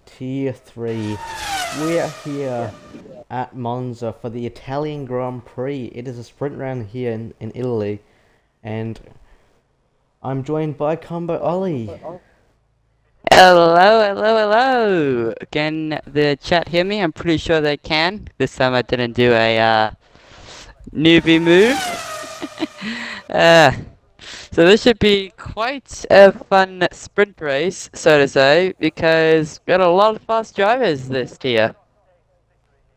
Tier 3. We're here at Monza for the Italian Grand Prix. It is a sprint round here in Italy, and I'm joined by Combo Ollie. Hello, hello, hello! Can the chat hear me? I'm pretty sure they can. This time I didn't do a newbie move. uh, so this should be quite a fun sprint race, so to say, because we got a lot of fast drivers this tier.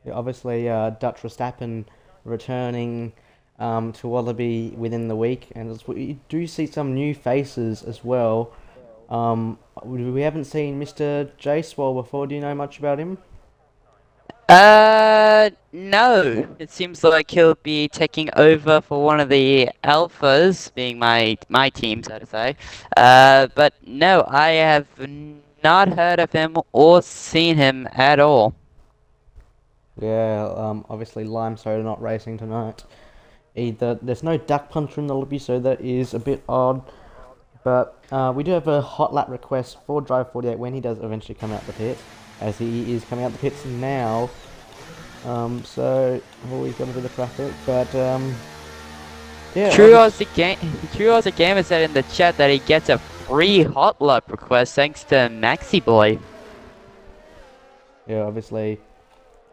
Yeah, obviously, Dutch Verstappen returning to Wallaby within the week, and we do see some new faces as well. We haven't seen Mr. J Swole before. Do you know much about him? No. It seems like he'll be taking over for one of the alphas, being my team, so to say. But no, I have not heard of him or seen him at all. Yeah, obviously Lime Soda not racing tonight. Either there's no duck puncher in the lobby, so that is a bit odd. But we do have a hot lap request for Drive 48 when he does eventually come out the pit, as he is coming out the pits now. So always got a bit of traffic, but yeah. True Aussie Gamer said in the chat that he gets a free hot lap request thanks to Maxi Boy. Yeah, obviously,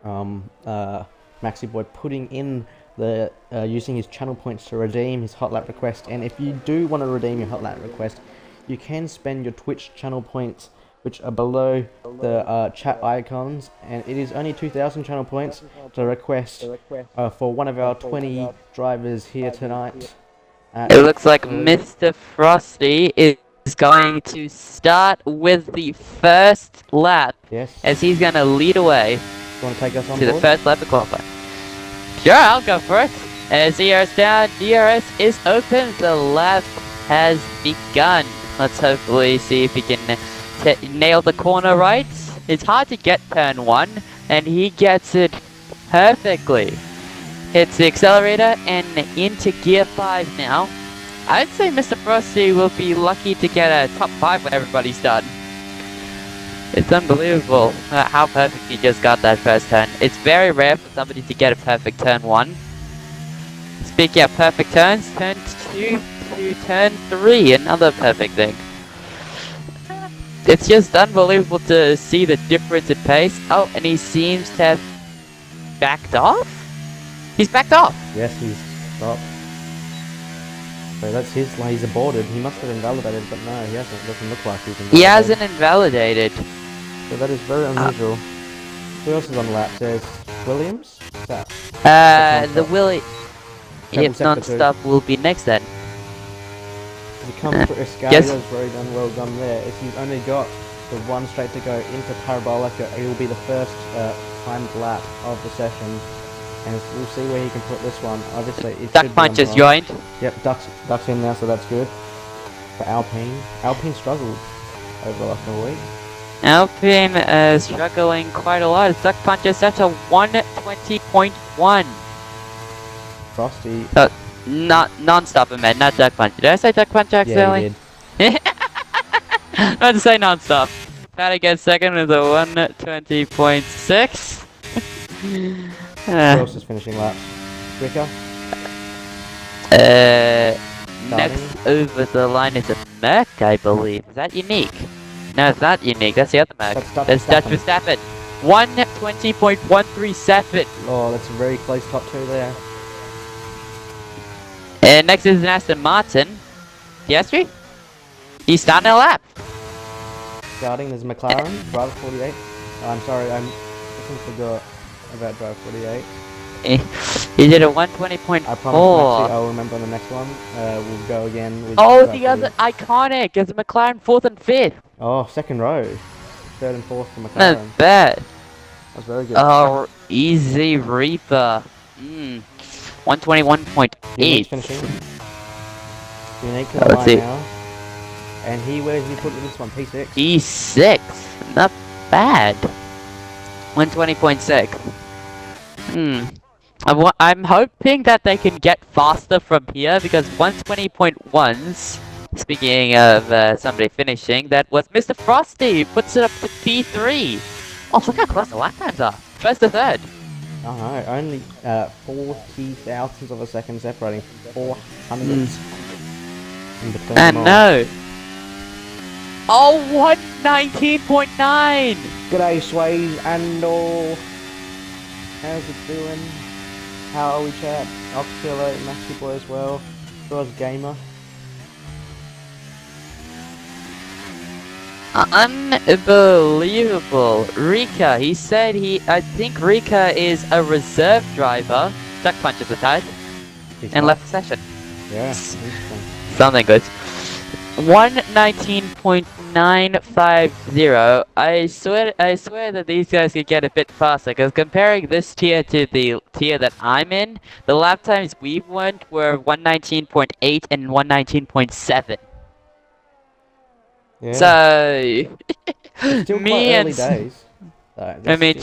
Maxi Boy putting in the using his channel points to redeem his hot lap request. And if you do want to redeem your hot lap request, you can spend your Twitch channel points, which are below the chat icons, and it is only 2,000 channel points to request for one of our 20 drivers here tonight. It looks like Mr. Frosty is going to start with the first lap. Yes. As he's going to lead away You want to take us on to board? the first lap of qualifying. Sure, I'll go for it. As ERS down, DRS is open, the lap has begun. Let's hopefully see if he can nail the corner right. It's hard to get turn 1, and he gets it perfectly. Hits the accelerator and into gear 5 now. I'd say Mr. Frosty will be lucky to get a top 5 when everybody's done. It's unbelievable how perfect he just got that first turn. It's very rare for somebody to get a perfect turn 1. Speaking of perfect turns, turn 2 to turn 3, another perfect thing. It's just unbelievable to see the difference in pace. Oh, and he seems to have backed off? He's backed off! Yes, he's stopped. So that's he's aborted. He must have invalidated, but no, he hasn't. It doesn't look like he's invalidated. He hasn't invalidated. So that is very unusual. Who else is on the lap? There's Williams? The Willie... If non-stop will be next then. He comes through Escalia, Yes. very well done there. If he's only got the one straight to go into Parabolica, it will be the first timed lap of the session. And we'll see where he can put this one. Obviously, it Duck should Punch be has joined. Yep, Duck's in now, so that's good. For Alpine. Alpine struggled over the last couple of weeks. Alpine struggling quite a lot. Duck Punch is set to 120.1. Frosty. Not non-stop, man, not Duck Punch. Did I say Duck Punch accidentally? Yeah, you I meant to say non-stop. Patty gets second with a 120.6. Who else is finishing laps? Ricker? Next over the line is a Merc, I believe. Is that unique? No, it's not unique. That's the other Merc. That's Dutch Verstappen. 120.137. Oh, that's a very close top 2 there. And next is an Aston Martin. Piastri? He's starting a lap. Starting, there's McLaren, driver 48. Oh, I'm sorry, I forgot about driver 48. He did a 120.4. I promise Maxi, I'll remember on the next one. We'll go again with Oh, driver the other 48. iconic is McLaren 4th and 5th. Oh, second row. 3rd and 4th for McLaren. Not bad. That's very good. Oh, easy Reaper. 121.8. Finishing. Unique to the Let's line see. now. And where's he put this one? P6? E6. Not bad. 120.6. I'm hoping that they can get faster from here because 120.1s Speaking of somebody finishing, that was Mr. Frosty, puts it up to P3. Oh, look how close the lap times are. First to third. I know, only 40 thousandths of a second separating, 400 in between I them all. know. Oh, 119.9! G'day, Sways and all. How's it doing? How are we, chat? Oxkiller, Maxi Boy as well. Bros Gamer. Unbelievable. Rika, he said I think Rika is a reserve driver. Duck punches the tide. And left the session. Yeah, interesting. Something good. 119.950. I swear that these guys could get a bit faster, because comparing this tier to the tier that I'm in, the lap times we went were 119.8 and 119.7. Yeah. So It's still quite me early and days. I mean,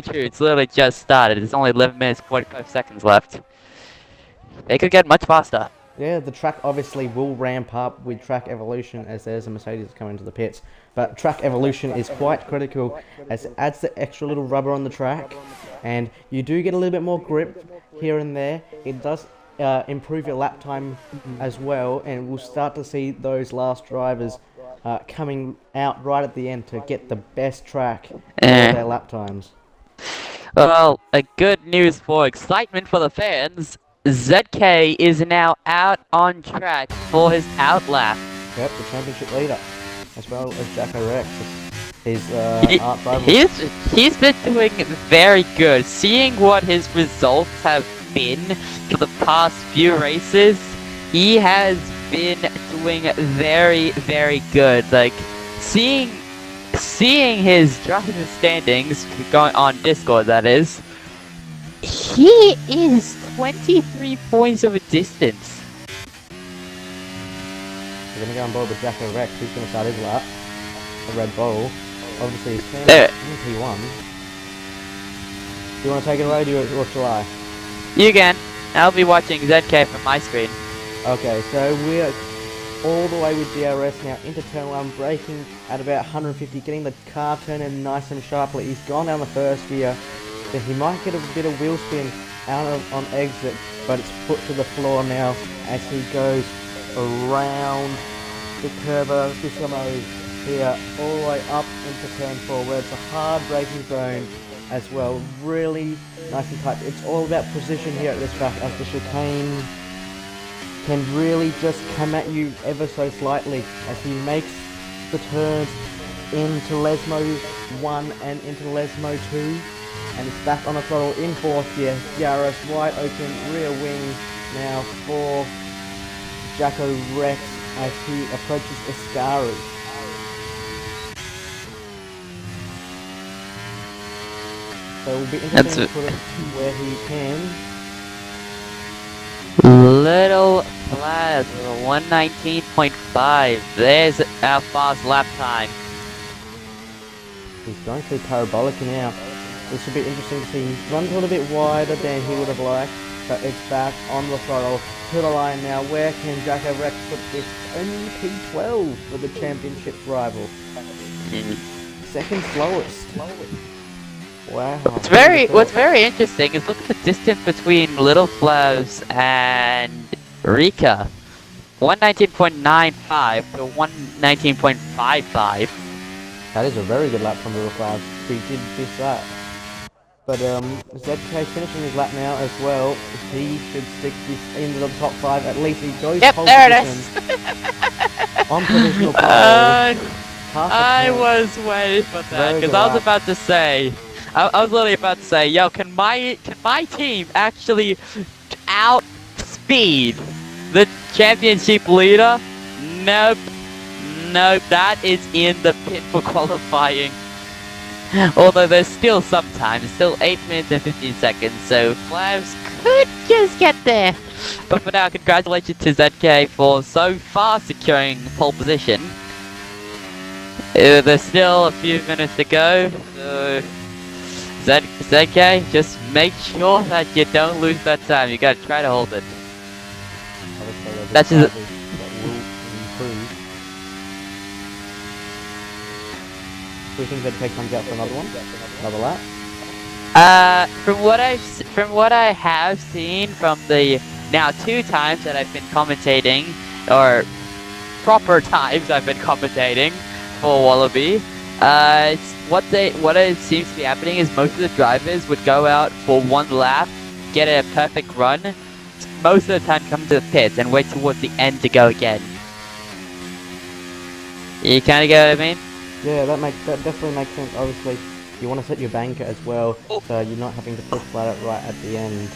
true. It's literally just started. There's only 11 minutes 45 seconds left. They could get much faster. Yeah, the track obviously will ramp up with track evolution as there's a Mercedes coming to the pits. But track evolution is quite critical as it adds the extra little rubber on the track. And you do get a little bit more grip here and there. It does improve your lap time as well. And we'll start to see those last drivers coming out right at the end to get the best track for their lap times. Well, a good news for excitement for the fans. ZK is now out on track for his outlap. Yep, the championship leader, as well as Jacko Rex, his art rival. He's been doing very good. Seeing what his results have been for the past few races, he has been doing very, very good. Like, seeing his driver standings going on Discord, that is, he is 23 points of a distance. We're going to go on board with Jacko Rex, who's going to start his lap. The Red Bull. Obviously, he's There. P1. Do you want to take it away, or shall I? You can. I'll be watching ZK from my screen. Okay, so we're all the way with DRS now into turn 1, braking at about 150, getting the car turning nice and sharply. He's gone down the first gear. So he might get a bit of wheel spin on exit, but it's put to the floor now as he goes around the curve of Biscamo here, all the way up into turn 4, where it's a hard braking zone as well. Really nice and tight. It's all about precision here at this track, as the chicane can really just come at you ever so slightly as he makes the turns into Lesmo 1 and into Lesmo 2. And it's back on the throttle in 4th gear. DRS wide open rear wing now for Jacko Rex as he approaches Ascari. So it will be interesting to put it where he can. Little Flash, 119.5. There's our fast lap time. He's going through parabolic now. This will be interesting to see. He runs a little bit wider than he would have liked, but it's back on the throttle to the line now. Where can Jacko Rex put this? Only P12 for the championship rival. Second slowest. Wow. What's very interesting is look at the distance between Little Flavs and Rika. 119.95 to 119.55. That is a very good lap from Little Flav. He did miss that. But ZK finishing his lap now as well. He should stick this into the top 5. At least he goes pole there position. it is. On provisional pole. I was waiting for that because I was about to say, I was literally about to say, yo, can my team actually outspeed the championship leader? Nope, that is in the pit for qualifying. Although there's still some time, it's still 8 minutes and 15 seconds, so Flavs could just get there. But for now, congratulations to ZK for so far securing pole position. There's still a few minutes to go, so ZK, just make sure that you don't lose that time. You gotta try to hold it. That's just that will improve Do you think ZK comes out for another one? Another lap? From what I have seen from the now 2 times that I've been commentating, or proper times I've been commentating for Wallaby, what it seems to be happening is most of the drivers would go out for 1 lap, get a perfect run, most of the time come to the pits and wait towards the end to go again. You kind of get what I mean? Yeah, that definitely makes sense. Obviously, you want to set your banker as well, so you're not having to push flat out right at the end.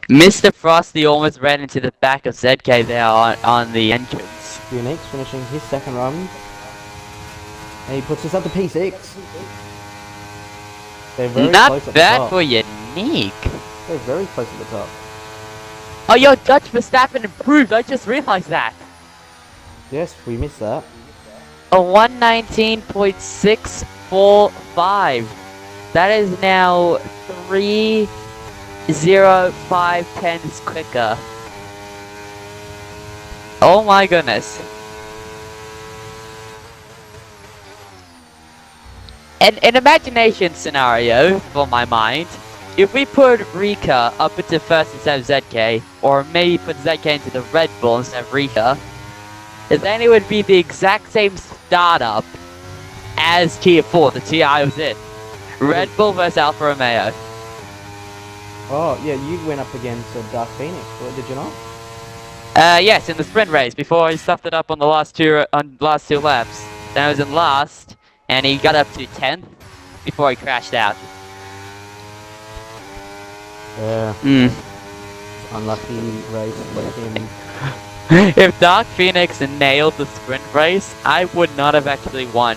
Mr. Frosty almost ran into the back of ZK there on the entrance. Phoenix finishing his second run, and he puts us up to P6. They're very Not close at the bad top. for Unique. They're very close at the top. Oh, yo, Dutch Verstappen improved. I just realized that. Yes, we missed that. A 119.645. That is now 3:05 tenths quicker. Oh my goodness. An imagination scenario for my mind. If we put Rika up into first instead of ZK, or maybe put ZK into the Red Bull instead of Rika, then it would be the exact same startup as Tier 4, the tier I was in. Red Bull versus Alfa Romeo. Oh, yeah, you went up against Dark Phoenix, did you not? Yes, in the sprint race, before he stuffed it up on the last two laps. Then I was in last, and he got up to 10th before he crashed out. Yeah. Hmm. Unlucky race for him. If Dark Phoenix nailed the sprint race, I would not have actually won.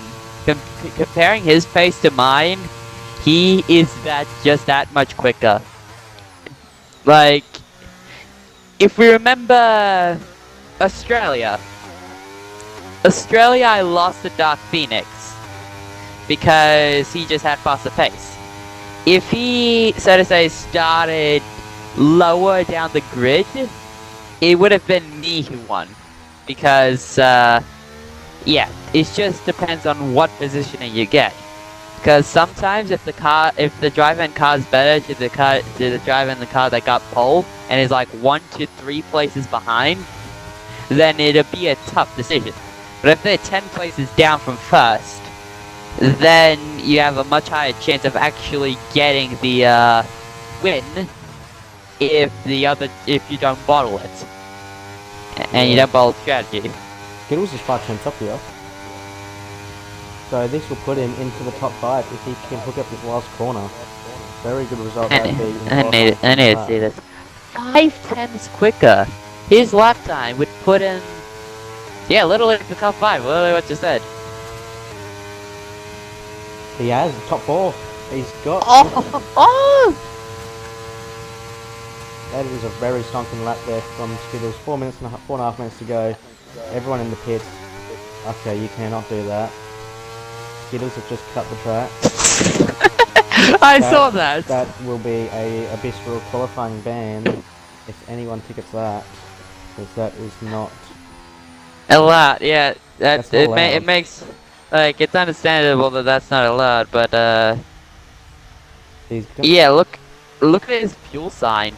Comparing his pace to mine, he is just that much quicker. Like, if we remember Australia, I lost to Dark Phoenix because he just had faster pace. If he, so to say, started lower down the grid, it would have been me who won. Because, yeah, it just depends on what positioning you get. Because sometimes if the driver in car is better to the driver in the car that got pole and is like 1 to 3 places behind, then it'll be a tough decision. But if they're 10 places down from first, then you have a much higher chance of actually getting the win if you don't bottle it. And you don't bottle strategy. Skittles is 5 tenths up here. So this will put him into the top 5 if he can hook up this last corner. Very good result that would be. I need to see this. 5 tenths quicker. His lap time would put him, yeah, literally the top 5. Literally what you said. He has top 4. He's got. Oh! That is a very stonking lap there from Skittles. 4.5 minutes to go. Everyone in the pits. Okay, you cannot do that. Skittles have just cut the track. I saw that. That will be a Abyssal qualifying ban if anyone tickets that, because that is not allowed. Yeah, That's not allowed. it makes like it's understandable that that's not allowed, but yeah, look at his fuel sign.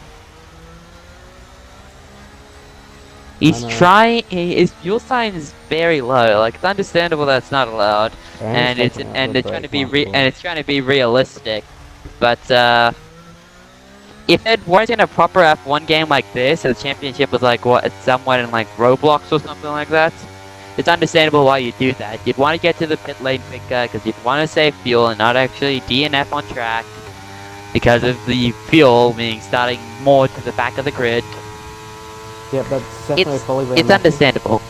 He's trying. His fuel sign is very low. Like it's understandable that's not allowed, and it's trying to be realistic. But if it weren't in a proper F1 game like this, and the championship was like somewhat in like Roblox or something like that, it's understandable why you do that. You'd want to get to the pit lane quicker because you'd want to save fuel and not actually DNF on track because of the fuel being starting more to the back of the grid. Yeah, that's definitely fully It's understandable.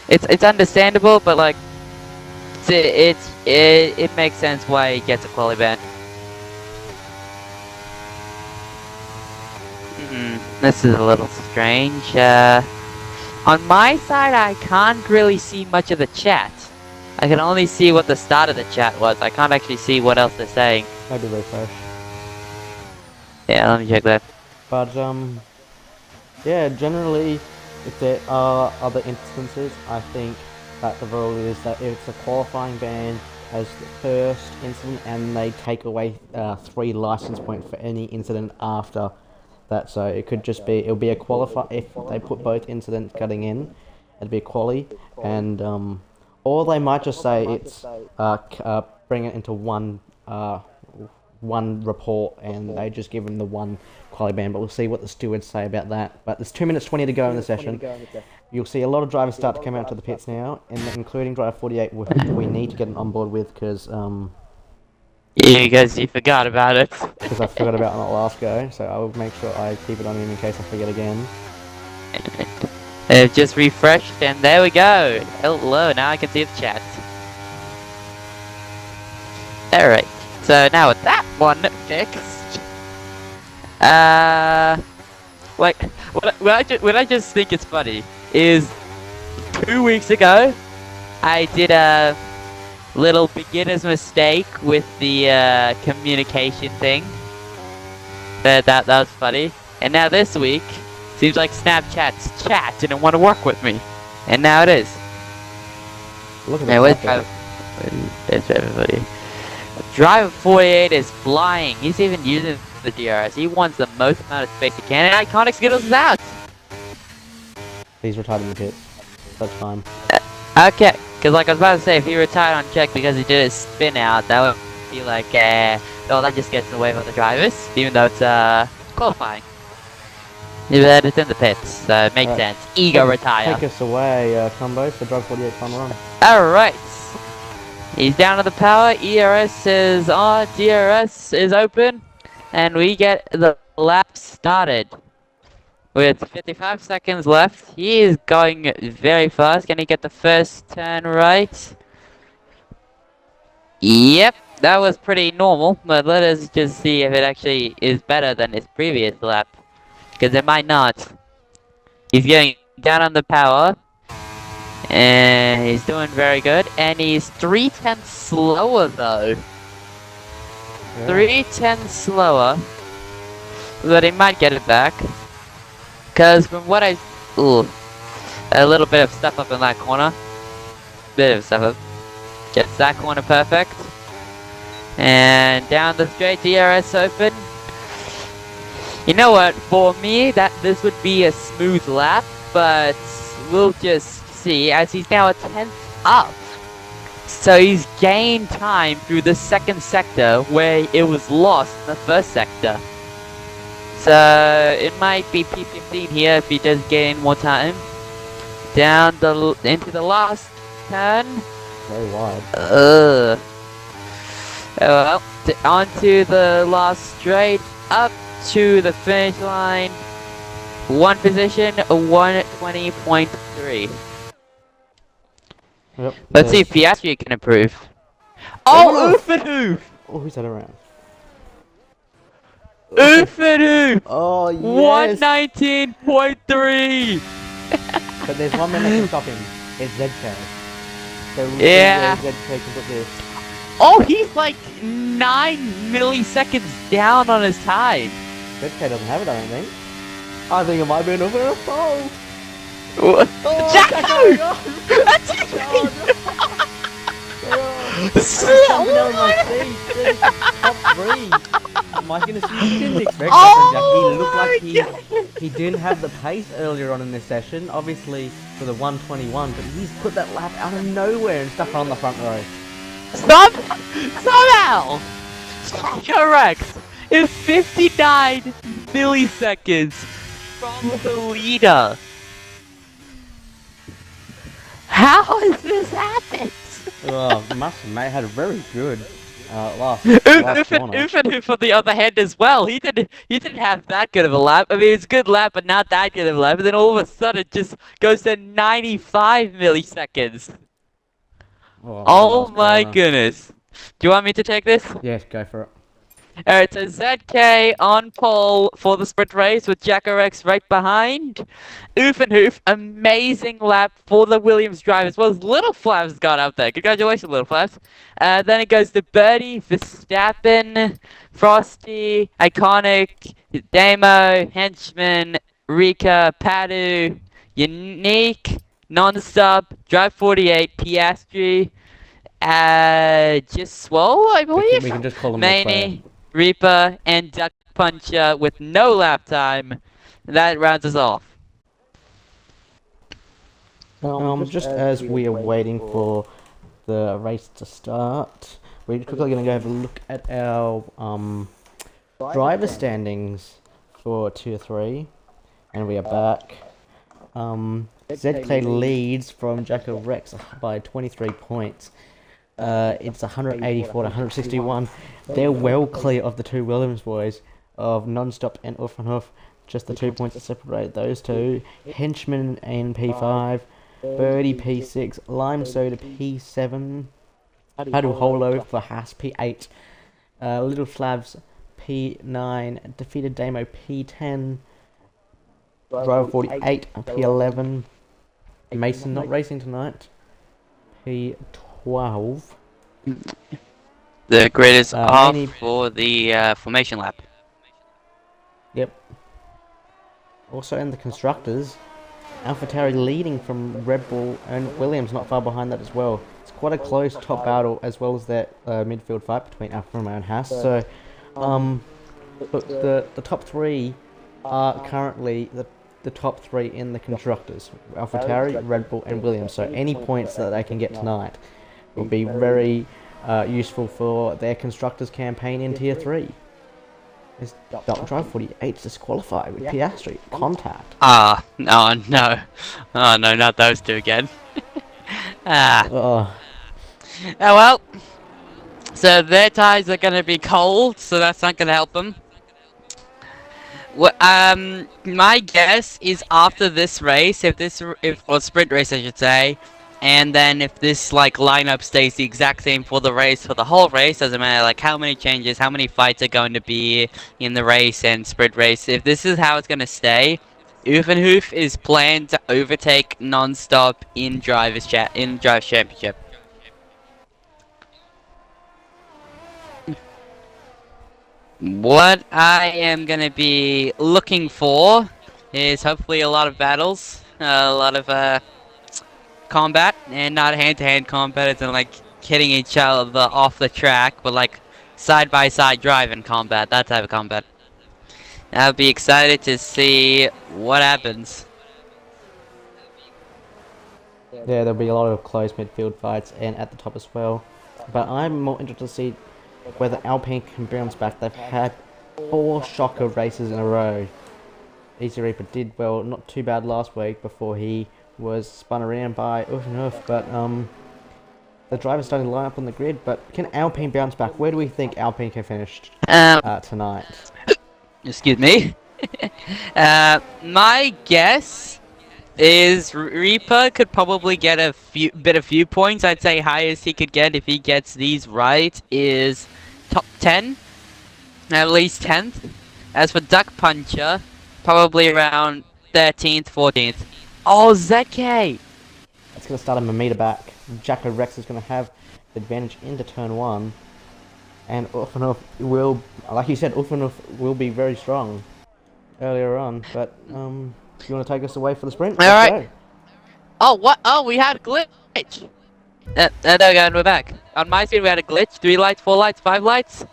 It's understandable, but like it makes sense why he gets a quali ban. This is a little strange. On my side, I can't really see much of the chat. I can only see what the start of the chat was. I can't actually see what else they're saying. Maybe refresh. Yeah, let me check that. But yeah, generally, if there are other instances, I think that the rule is that if it's a qualifying ban as the first incident, and they take away 3 license points for any incident after that. So it could just be, it'll be a qualify if they put both incidents cutting in, it'd be a quali, and or they might just say it's bring it into one report, and they just give them the one quali ban. But we'll see what the stewards say about that. But there's 2 minutes 20 to go in the session. You'll see a lot of drivers start to come out to the pits now, and including driver 48, we need to get on board with, because Yeah, because you forgot about it. I forgot about it on the last go. So I will make sure I keep it on him in case I forget again. They've just refreshed, and there we go. Hello, now I can see the chat. Alright, so now with that one fixed, like, what I just think is funny is 2 weeks ago, I did a little beginner's mistake with the communication thing. That was funny. And now this week, seems like Snapchat's chat didn't want to work with me, and now it is. Look at Man, that. where's everybody? Driver 48 is flying. He's even using the DRS. He wants the most amount of space he can, and Iconic Skittles is out. He's retired in the pits. That's fine. Okay, because like I was about to say, if he retired on check because he did his spin out, that would be like, well, that just gets away from the drivers, even though it's qualifying. Yeah, but it's in the pits, so it makes sense. Ego retire. Take us away, Combo, for Drive 48 fun run. Alright. He's down to the power, ERS is on, DRS is open, and we get the lap started. With 55 seconds left, he is going very fast. Can he get the first turn right? Yep, that was pretty normal, but let us just see if it actually is better than his previous lap. Because it might not. He's getting down on the power. And he's doing very good. And he's 3/10 slower though. Yeah. 3/10 slower. But he might get it back. Because from what I... Ooh. A little bit of step up in that corner. Bit of step up. Gets that corner perfect. And down the straight, DRS open. You know what? For me, this would be a smooth lap. But we'll just see, as he's now a 10th up. So he's gained time through the second sector where it was lost in the first sector. So it might be P15 here if he does gain more time. Down into the last turn. Very wide. Oh well, onto the last straight, up to the finish line. One position, 120.3. Yep. Let's see if Piastri can improve. Oh, Oofenhoof! Oh, who's that around? Oofenhoof! Oh, yes! 119.3! But there's one man that can stop him. It's ZK. So we'll Yeah. see where ZK can put this. Oh, he's like 9 milliseconds down on his time. ZK doesn't have it, I don't think. I think it might be enough for a fall. What? Oh, Jacko! Jacko! That's it! Jumping out of my seat. Top 3. My goodness, you didn't expect that Oh from Jack. He looked like my he didn't have the pace earlier on in this session, obviously for the 121, but he's put that lap out of nowhere and stuck on the front row. Somehow! Correct! In 59 milliseconds from the leader. How has this happened? Oh, mate had a very good last corner. Oofenhoof on the other hand as well. He didn't have that good of a lap. I mean, it's a good lap, but not that good of a lap. And then all of a sudden, it just goes to 95 milliseconds. Oh my goodness! Do you want me to take this? Yes, go for it. Alright, so ZK on pole for the sprint race with Jacko Rex right behind. Oofenhoof, amazing lap for the Williams drivers. Well, Little Flaps got up there. Congratulations, Little Flaps. Then it goes to Birdie, Verstappen, Frosty, Iconic, Damo, Henchman, Rika, Padu, Unique, Non-stop, Drive 48, Piastri, just Swole, I believe. We can just call him Leclerc. Maney, Reaper, and Duck Puncher with no lap time. That rounds us off. Just as we are waiting for the race to start, we're quickly going to go have a look at our driver standings for Tier 3, and we are back. ZK leads from Jacko Rex by 23 points. It's 184 to 161. They're well clear of the two Williams boys, of Non-Stop and Uffenhoff. Just the 2 points that separate those two. Henchman in P5, Birdie P6, Lime Soda P7, Paddle Holo for Haas P8, Little Flavs P9, Defeated Damo P10, Driver 48 P11, Mason not racing tonight, P12. The grid is off Maney, for the formation lap. yep. Also in the constructors, AlphaTauri leading from Red Bull and Williams not far behind that as well. It's quite a close top battle as well as that midfield fight between Alfa Romeo and Haas. So, but the top three are currently the top three in the constructors: AlphaTauri, Red Bull, and Williams. So any points that they can get tonight will be very useful for their constructors campaign in Tier 3. Is Drive 48 disqualified with Piastri contact? Ah, oh no. Oh no, not those two again. Ah. Oh, Oh well. So their ties are gonna be cold, so that's not gonna help them. My guess is after this race, or sprint race I should say, and then if this like lineup stays the exact same for the race, for the whole race, doesn't matter like how many changes, how many fights are going to be in the race and sprint race. If this is how it's gonna stay, Uvenhoof is planned to overtake Non-Stop in Drivers' Championship. What I am gonna be looking for is hopefully a lot of battles, a lot of combat, and not hand-to-hand combat as in like hitting each other off the track, but like side-by-side driving combat, that type of combat. I'll be excited to see what happens. yeah, there'll be a lot of close midfield fights and at the top as well. But I'm more interested to see whether Alpine can bounce back. They've had 4 shocker races in a row. Easy Reaper did well, not too bad last week before he was spun around by Uffenhoff, but the driver's starting to line up on the grid. But can Alpine bounce back? Where do we think Alpine can finish tonight? Excuse me. My guess is Reaper could probably get a few points. I'd say highest he could get if he gets these right is top 10, at least 10th. As for Duck Puncher, probably around 13th, 14th. Oh, ZK! It's going to start him a meter back. Jacko Rex is going to have the advantage into turn 1. And Uffenhoff will, like you said, Uffenhoff will be very strong earlier on. But, do you want to take us away for the sprint? Alright. Oh, what? Oh, we had a glitch! There we go, and we're back. On my screen, we had a glitch. 3 lights, 4 lights, 5 lights.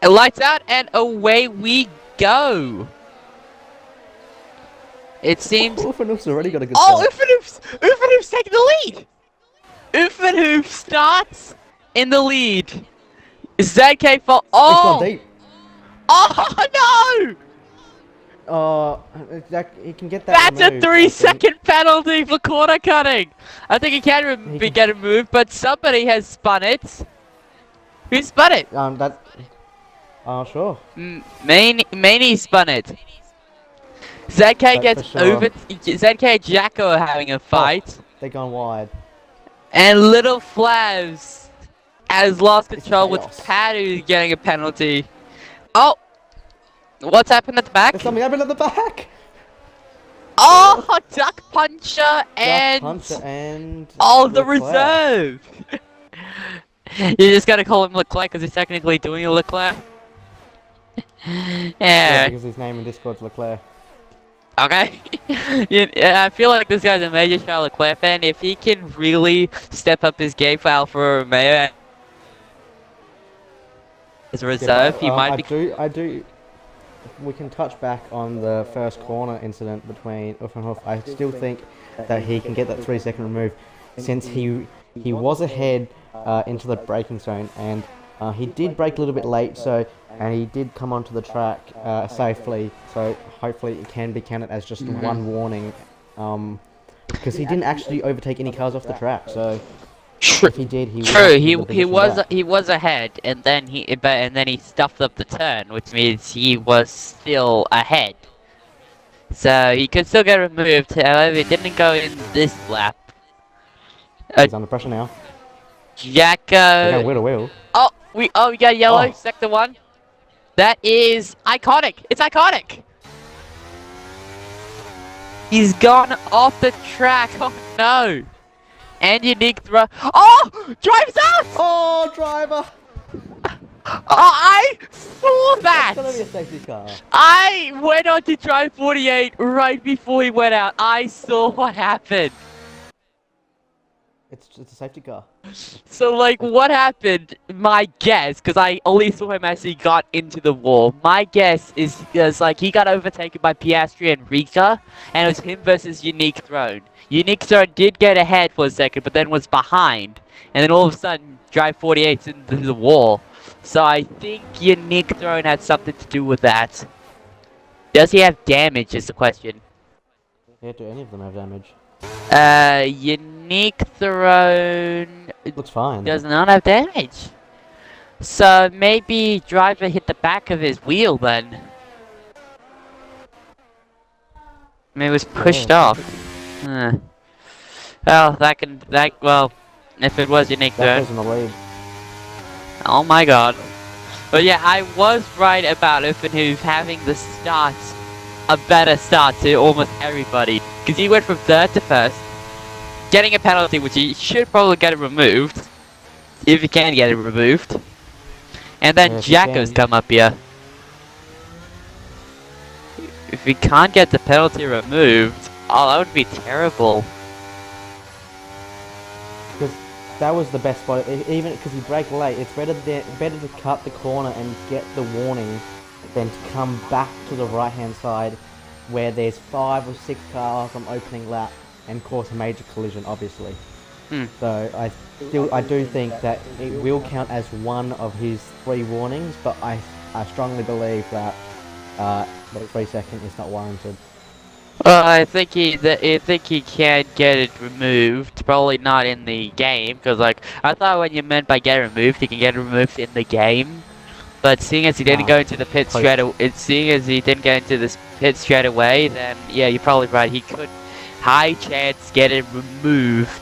And lights out, and away we go! It seems... Uffenhoff's already got a good Oh, start. Uffenhoof's taking the lead! Uffenhoof starts in the lead. ZK for... It's Oh! gone deep. Oh, no! He can get that That's removed, a 3-second penalty for corner cutting. I think he can get removed, but somebody has spun it. Who spun it? Sure. Maney spun it. ZK That's gets for sure. over. ZK and Jacko are having a fight, They're gone wide. and Little Flavs has lost control with chaos. Padu getting a penalty. Oh, what's happened at the back? There's something happened at the back! Oh, Duck Puncher and... Puncher and... Oh, the Leclerc. reserve! You just gotta call him Leclerc because he's technically doing a Leclerc. Yeah, Yeah. because his name in Discord's Leclerc. Okay? I feel like this guy's a major Charlotte Leclerc fan. If he can really step up his game for Alfa Romeo as a Yeah, reserve, but he might I be. do. We can touch back on the first corner incident between Uff and Huff. I still think that he can get that 3 second remove, since he was ahead into the braking zone, and he did brake a little bit late. So, and he did come onto the track safely. So hopefully it can be counted as just one warning, because he didn't actually overtake any cars off the track. So True, if he did, he would true. have to give the position back. He was ahead, and then he stuffed up the turn, which means he was still ahead. So he could still get removed. However, it didn't go in this lap. Uh, He's under pressure now. They're going Jacko. wheel to wheel. We got yellow, Oh, sector 1. That is iconic. It's iconic. He's gone off the track. Oh no. And unique throw. Oh! Drives out! oh, driver! Oh, I saw That's gonna be a that! safety car. I went on to drive 48 right before he went out. I saw what happened. It's a safety car. So, like, what happened, my guess, because I only saw him as he got into the wall, my guess is like, he got overtaken by Piastri and Rika, and it was him versus Unique Throne. Unique Throne did get ahead for a second, but then was behind, and then all of a sudden, Drive 48's into the wall. So I think Unique Throne had something to do with that. Does he have damage, is the question. Yeah, do any of them have damage? Unique Throne Looks fine. does not have damage. So maybe driver hit the back of his wheel then. Maybe it was pushed Yeah, off. Huh. Well, well, if it was Unique that Throne. goes in the lead. Oh my god. But yeah, I was right about Uffenhoof having the start, a better start to almost everybody. Because he went from third to first, getting a penalty, which he should probably get it removed. If he can get it removed. And then Yeah, if he Jacko's can. come up here. If we can't get the penalty removed, oh, that would be terrible. Because that was the best spot. Even because he braked late, it's better to cut the corner and get the warning than to come back to the right hand side where there's 5 or 6 cars on opening lap and cause a major collision, obviously. So I do think that it will count as one of his 3 warnings, but I strongly believe that the 3 second is not warranted. Well, I think he can get it removed. Probably not in the game, because like I thought when you meant by get it removed, he can get it removed in the game. But seeing as he didn't Nah, go into the pit close. straight away, seeing as he didn't get into this pit straight away, then yeah, you're probably right. He could, high chance, get it removed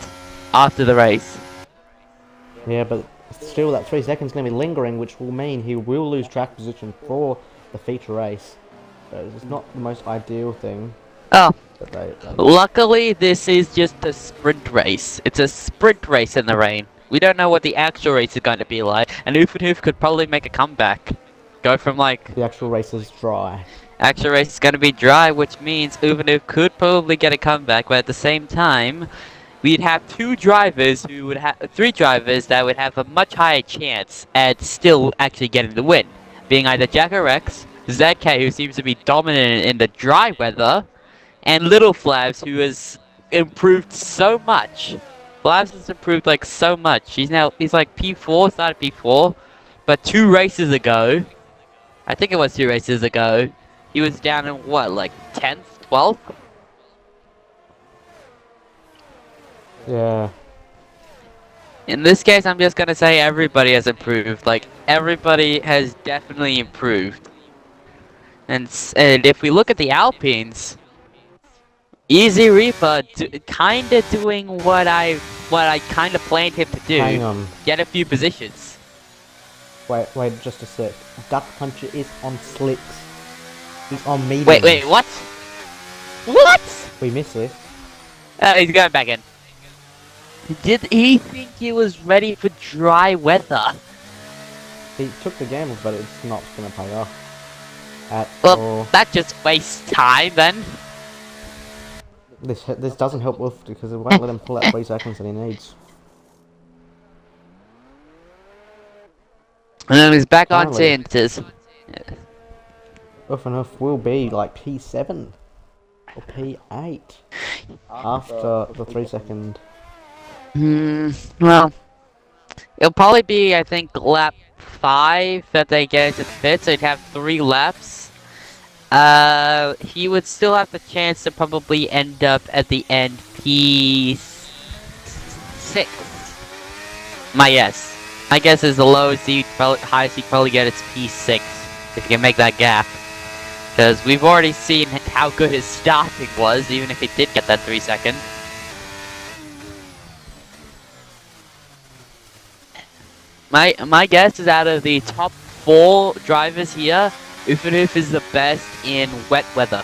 after the race. Yeah, but still that 3 seconds going to be lingering, which will mean he will lose track position for the feature race. So it's not the most ideal thing. Oh, But they luckily this is just a sprint race. It's a sprint race in the rain. We don't know what the actual race is going to be like, and Uffenhoof could probably make a comeback. Go from like, the actual race is dry. actual race is going to be dry, which means Uffenhoof could probably get a comeback, but at the same time, we'd have 3 drivers that would have a much higher chance at still actually getting the win. Being either Jacko Rex, ZK, who seems to be dominant in the dry weather, and Little Flavs, who has improved so much. Flavs has improved like so much. He's like P4, started P4, but 2 races ago, I think it was 2 races ago, he was down in what, like 10th, 12th? Yeah. In this case, I'm just gonna say everybody has improved. Like, everybody has definitely improved. And if we look at the Alpines, Easy Reaper kinda doing what I kinda planned him to do. Hang on. Get a few positions. Wait, just a sec. Duck Puncher is on slicks. He's on mediums. Wait, what? What? We missed this. He's going back in. Did he think he was ready for dry weather? He took the gamble, but it's not going to pay off at Well, all. that just wastes time then. This doesn't help Wolf because it won't let him pull out 3 seconds that he needs. And then he's back on Apparently, Santos. Uffenhoff will be like P7 or P8 after the 3 second. Well, it'll probably be, I think, lap 5 that they get into the pit, so he'd have 3 laps. He would still have the chance to probably end up at the end P6. My guess. My guess is the lowest he'd probably, highest he'd probably get is P6 if he can make that gap. Because we've already seen how good his starting was, even if he did get that 3 second. My guess is out of the top 4 drivers here, Ufanoof is the best in wet weather.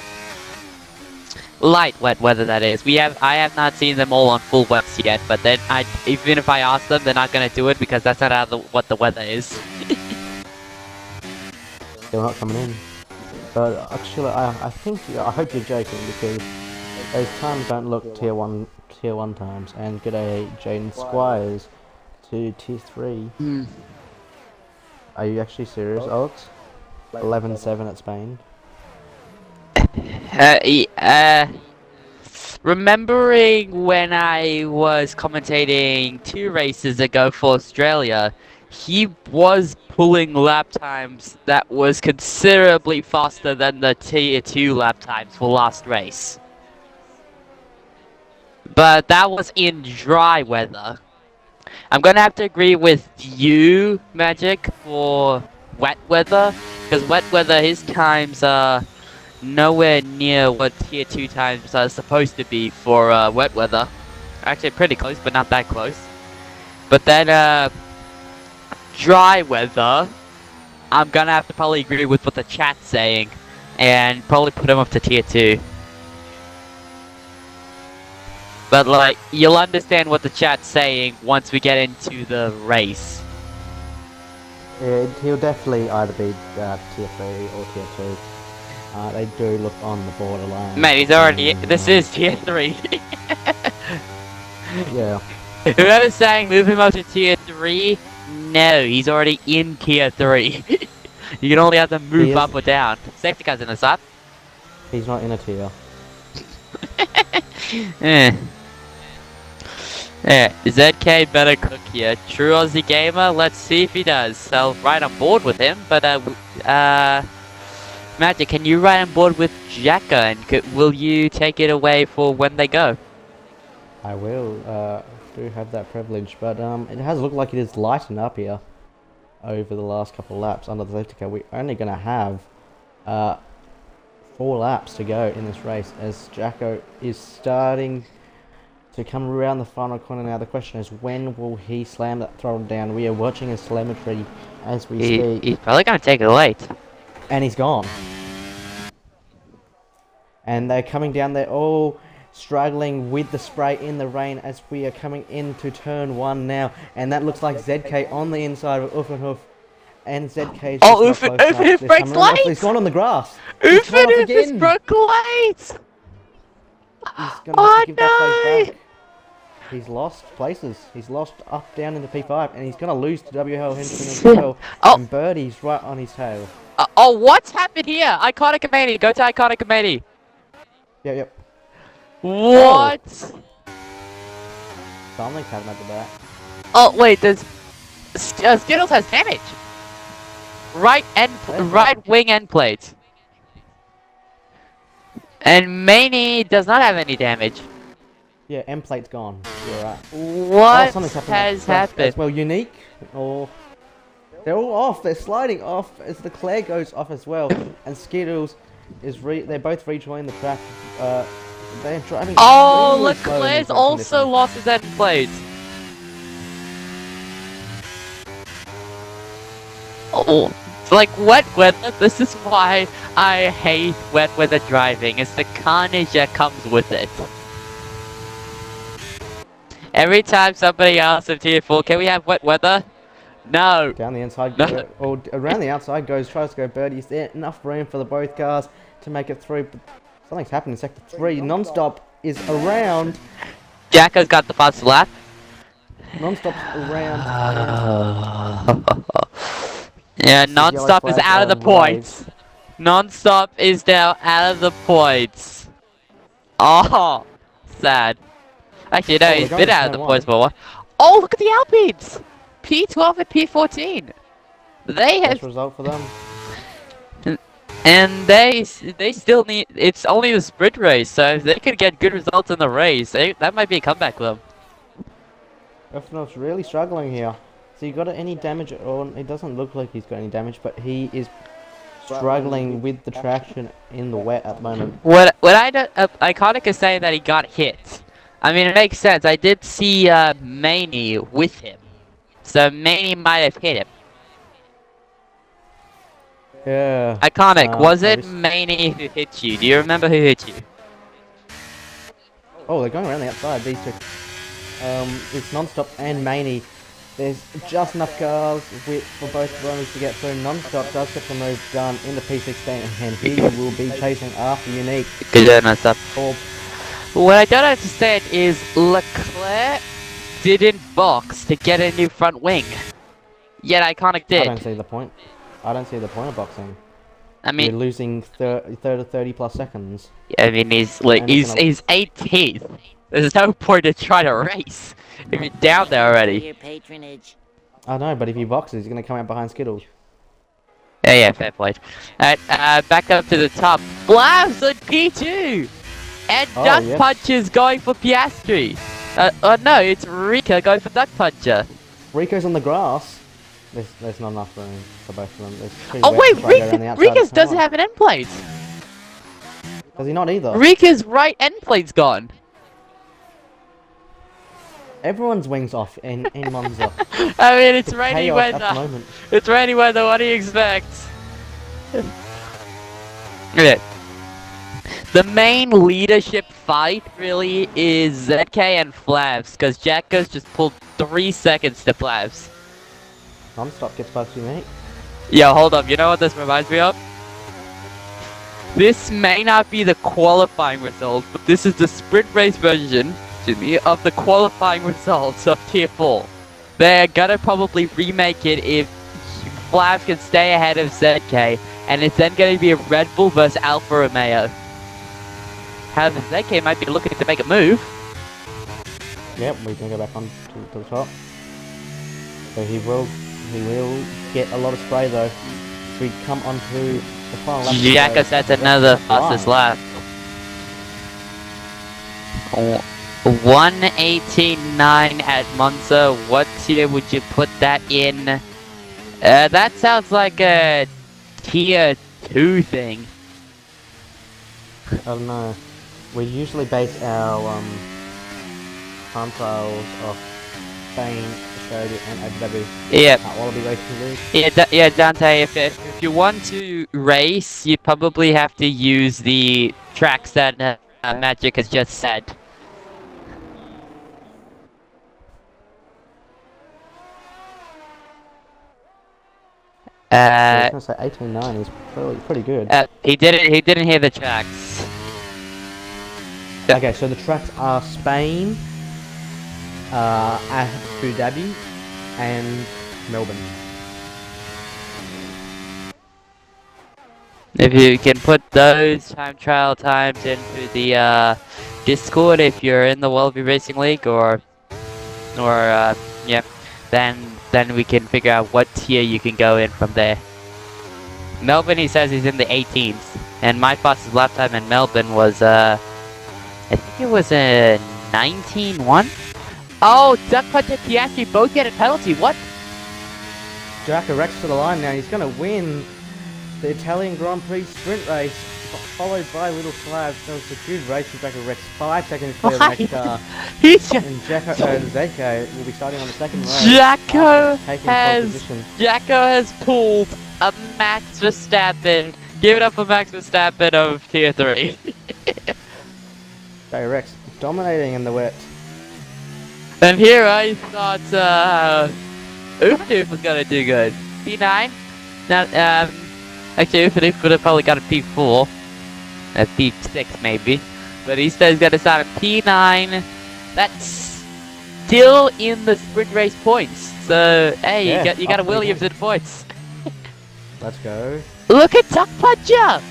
Light wet weather, that is. I have not seen them all on full wets yet, but then even if I ask them, they're not gonna do it because that's not how what the weather is. They're not coming in. But actually, I hope you're joking because those times don't look tier one times. And g'day, Jaden Squires to tier 3. Are you actually serious, Alex? 11-7 at Spain. Remembering when I was commentating 2 races ago for Australia, he was pulling lap times that was considerably faster than the tier 2 lap times for last race. But that was in dry weather. I'm gonna have to agree with you, Magic, for wet weather, because wet weather, his times are nowhere near what tier 2 times are supposed to be for wet weather. Actually pretty close, but not that close. But then dry weather, I'm gonna have to probably agree with what the chat's saying and probably put him up to tier 2. But like, you'll understand what the chat's saying once we get into the race. He'll definitely either be tier 3 or tier 2. They do look on the borderline. Mate, he's already. This is tier 3. Yeah. Whoever's saying move him up to tier 3, no, he's already in tier 3. You can only have to move up or down. Safety car's in the side. He's not in a tier. Yeah, ZK better cook here. True Aussie gamer, let's see if he does. So, right on board with him, but Magic, can you ride on board with Jacka, and will you take it away for when they go? I will. Do have that privilege, but it has looked like it is lightened up here over the last couple of laps under the safety car. We're only going to have 4 laps to go in this race as Jacko is starting to come around the final corner now. The question is, when will he slam that throttle down? We are watching his telemetry as we speak. He's probably going to take it late. And he's gone. And they're coming down, they're all struggling with the spray in the rain as we are coming into turn 1 now. And that looks like ZK on the inside of Uffenhoff. And ZK is Uffenhoff breaks late! He's gone on the grass. Uffenhoff is broke late! He's going to have to give that place back. He's lost places. He's lost up, down into P5. And he's going to lose to WRL Henderson as well. And Birdie's right on his tail. What's happened here? Iconic Committee, go to Iconic Committee. Yep. What? Something's happened at the back. Oh wait, there's Skittles has damage. Right wing end plate. And Maney does not have any damage. Yeah, end plate's gone. You're right. What has happened? Well, Unique or they're all off. They're sliding off as the Claire goes off as well, and Skittles is they're both rejoining the track. They're driving. Oh, Leclerc's also lost his end plate. Oh, it's like wet weather. This is why I hate wet weather driving. It's the carnage that comes with it. Every time somebody asks in tier 4, can we have wet weather? No. Down the inside, No. or around the outside tries to go Birdie. Is there enough room for the both cars to make it through? But something's happened in sector 3. Non-stop is around. Jacko's got the fastest lap. Non-stop's around. Yeah, This is yellow non-stop is flags out of the raised. points. Non-stop is now out of the points. Oh, sad. Actually, no, Oh, they're he's going been to out of turn the one. points for a while. Oh, look at the Alpines! P12 and P14. They Best have, result for them. and they still need. It's only a sprint race, so if they could get good results in the race, that might be a comeback for them. Efno's really struggling here. So you got any damage at all? It doesn't look like he's got any damage, but he is struggling with the traction in the wet at the moment. What I don't, Iconic is saying that he got hit. I mean, it makes sense. I did see Maney with him, so Maney might have hit him. Yeah. Iconic, was it Obviously. Maney who hit you? Do you remember who hit you? Oh, they're going around the outside, these two. It's non-stop and Maney. There's just enough cars for both runners to get through. Non-stop does get the move done in the P16, and he will be chasing after Unique. Good job, non-stop. Or What I don't understand is Leclerc didn't box to get a new front wing, yet Iconic I did. don't see the point. I don't see the point of boxing. I You're mean, losing 30 plus seconds. he's like And it's gonna- he's 18th. There's no point to try to race if you're down there already. Your patronage. I know, but if he boxes, he's gonna come out behind Skittles. Yeah, fair play. Alright, back up to the top. Blast on P2! And Oh, Duck yes. Puncher's going for Piastri. No, it's Rika going for Duck Puncher. Rico's on the grass. There's not enough room for both of them. There's too Oh wet wait, to try to go around the outside Rika's of turn doesn't one. have an end plate. Does he not either? Rika's right end plate's gone. Everyone's wings off in Monza. I mean, it's rainy Chaos at the weather. moment. It's rainy weather, what do you expect? Okay. The main leadership fight really is ZK and Flavs, because Jacko's just pulled 3 seconds to Flavs. Non-stop gets past Unique. Yo, hold up, you know what this reminds me of? This may not be the qualifying result, but this is the sprint race version, excuse me, of the qualifying results of Tier 4. They're gonna probably remake it if Flav can stay ahead of ZK, and it's then gonna be a Red Bull versus Alfa Romeo. However, ZK might be looking to make a move. Yep, we can go back on to the top. So he will get a lot of spray though. As we come onto the final lap. Jacko sets another fastest lap. 1:18.9 at Monza. What tier would you put that in? That sounds like a tier 2 thing. I don't know. We usually base our time trials off Spain, Australia, and Abu Dhabi. Yep. Wallaby Racing League. Yeah, Dante, if you want to race, you probably have to use the tracks that Magic has just said. I was gonna say 18.9 is pretty good. He didn't hear the tracks. Okay, so the tracks are Spain, Abu Dhabi, and Melbourne. If you can put those time trial times into the Discord, if you're in the Wallaby Racing League, or yeah, then we can figure out what tier you can go in from there. Melbourne, he says he's in the 18th, and my fastest lap time in Melbourne was I think it was a 19.1. Oh, Duck Punch and Piastri both get a penalty. What? Jacko Rex to the line now. He's going to win the Italian Grand Prix sprint race, followed by Little Flav. So it's a good race for Jacko Rex. 5 seconds clear of the next car. He's just... And Zeko will be starting on the second race. Jacko taking pole position. has pulled a Max Verstappen. Give it up for Max Verstappen of Tier 3. Jacko Rex dominating in the wet. And here I thought Ufanoof was gonna do good. P9? Not, actually Ufanoof would have probably got a P4. A P6 maybe. but he says he's going to start at P9. That's still in the sprint race points. So, hey, Yeah, you got a up Williams again. in points. Let's go. Look at Duck Puncher!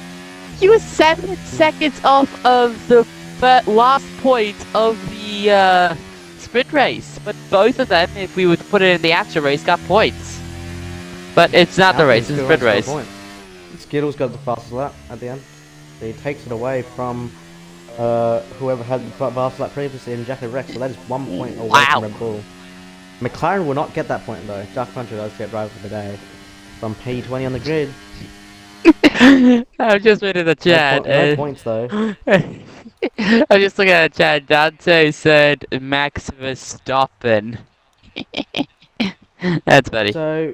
He was 7 seconds off of the last point of the sprint race. But both of them, if we were to put it in the actual race, got points. But it's not the Alpine race, it's a still sprint won't race. score a point. Skittles got the fastest lap at the end. He takes it away from whoever had the fastest lap previously in Jacko Rex, so that is 1 point away Wow. from Red Bull. McLaren will not get that point though. Dark Puncher does get driver of the day from P20 on the grid. I'm just reading the chat. No points though. I'm just looking at the chat. Dante said Max Verstappen. That's funny. So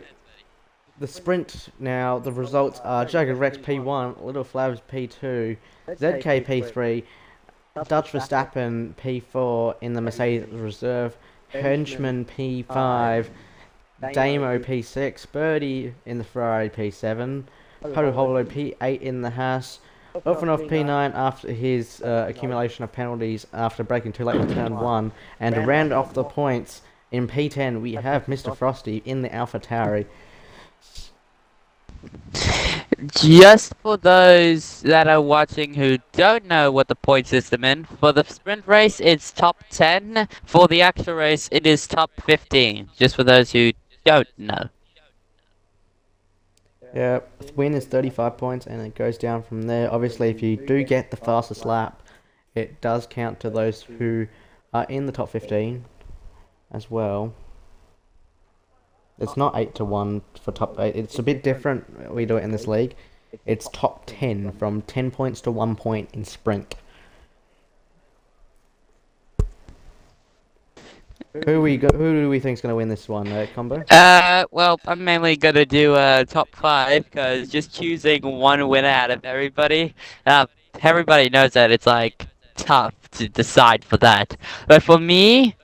the sprint now, the results are Jagger Rex P1, Little Flavs P2, ZK P3, Dutch Verstappen P4 in the Mercedes Reserve, Henchman P5, Damo P6, Birdie in the Ferrari P7, Podo Holo P8 in the Haas, Ulfanov P9 after his accumulation of penalties after breaking too late on turn 1, and to round off the points in P10 we have Mr. Frosty in the Alpha Tauri. Just for those that are watching who don't know what the point system is, for the sprint race it's top 10, for the actual race it is top 15, just for those who don't know. Yeah, win is 35 points and it goes down from there. Obviously if you do get the fastest lap, it does count to those who are in the top 15 as well. It's not 8 to 1 for top 8. It's a bit different. We do it in this league. It's top 10 from 10 points to 1 point in sprint. Who do we think's gonna win this one, Combo? Well, I'm mainly gonna do top 5 because just choosing one winner out of everybody, everybody knows that it's like tough to decide for that. But for me,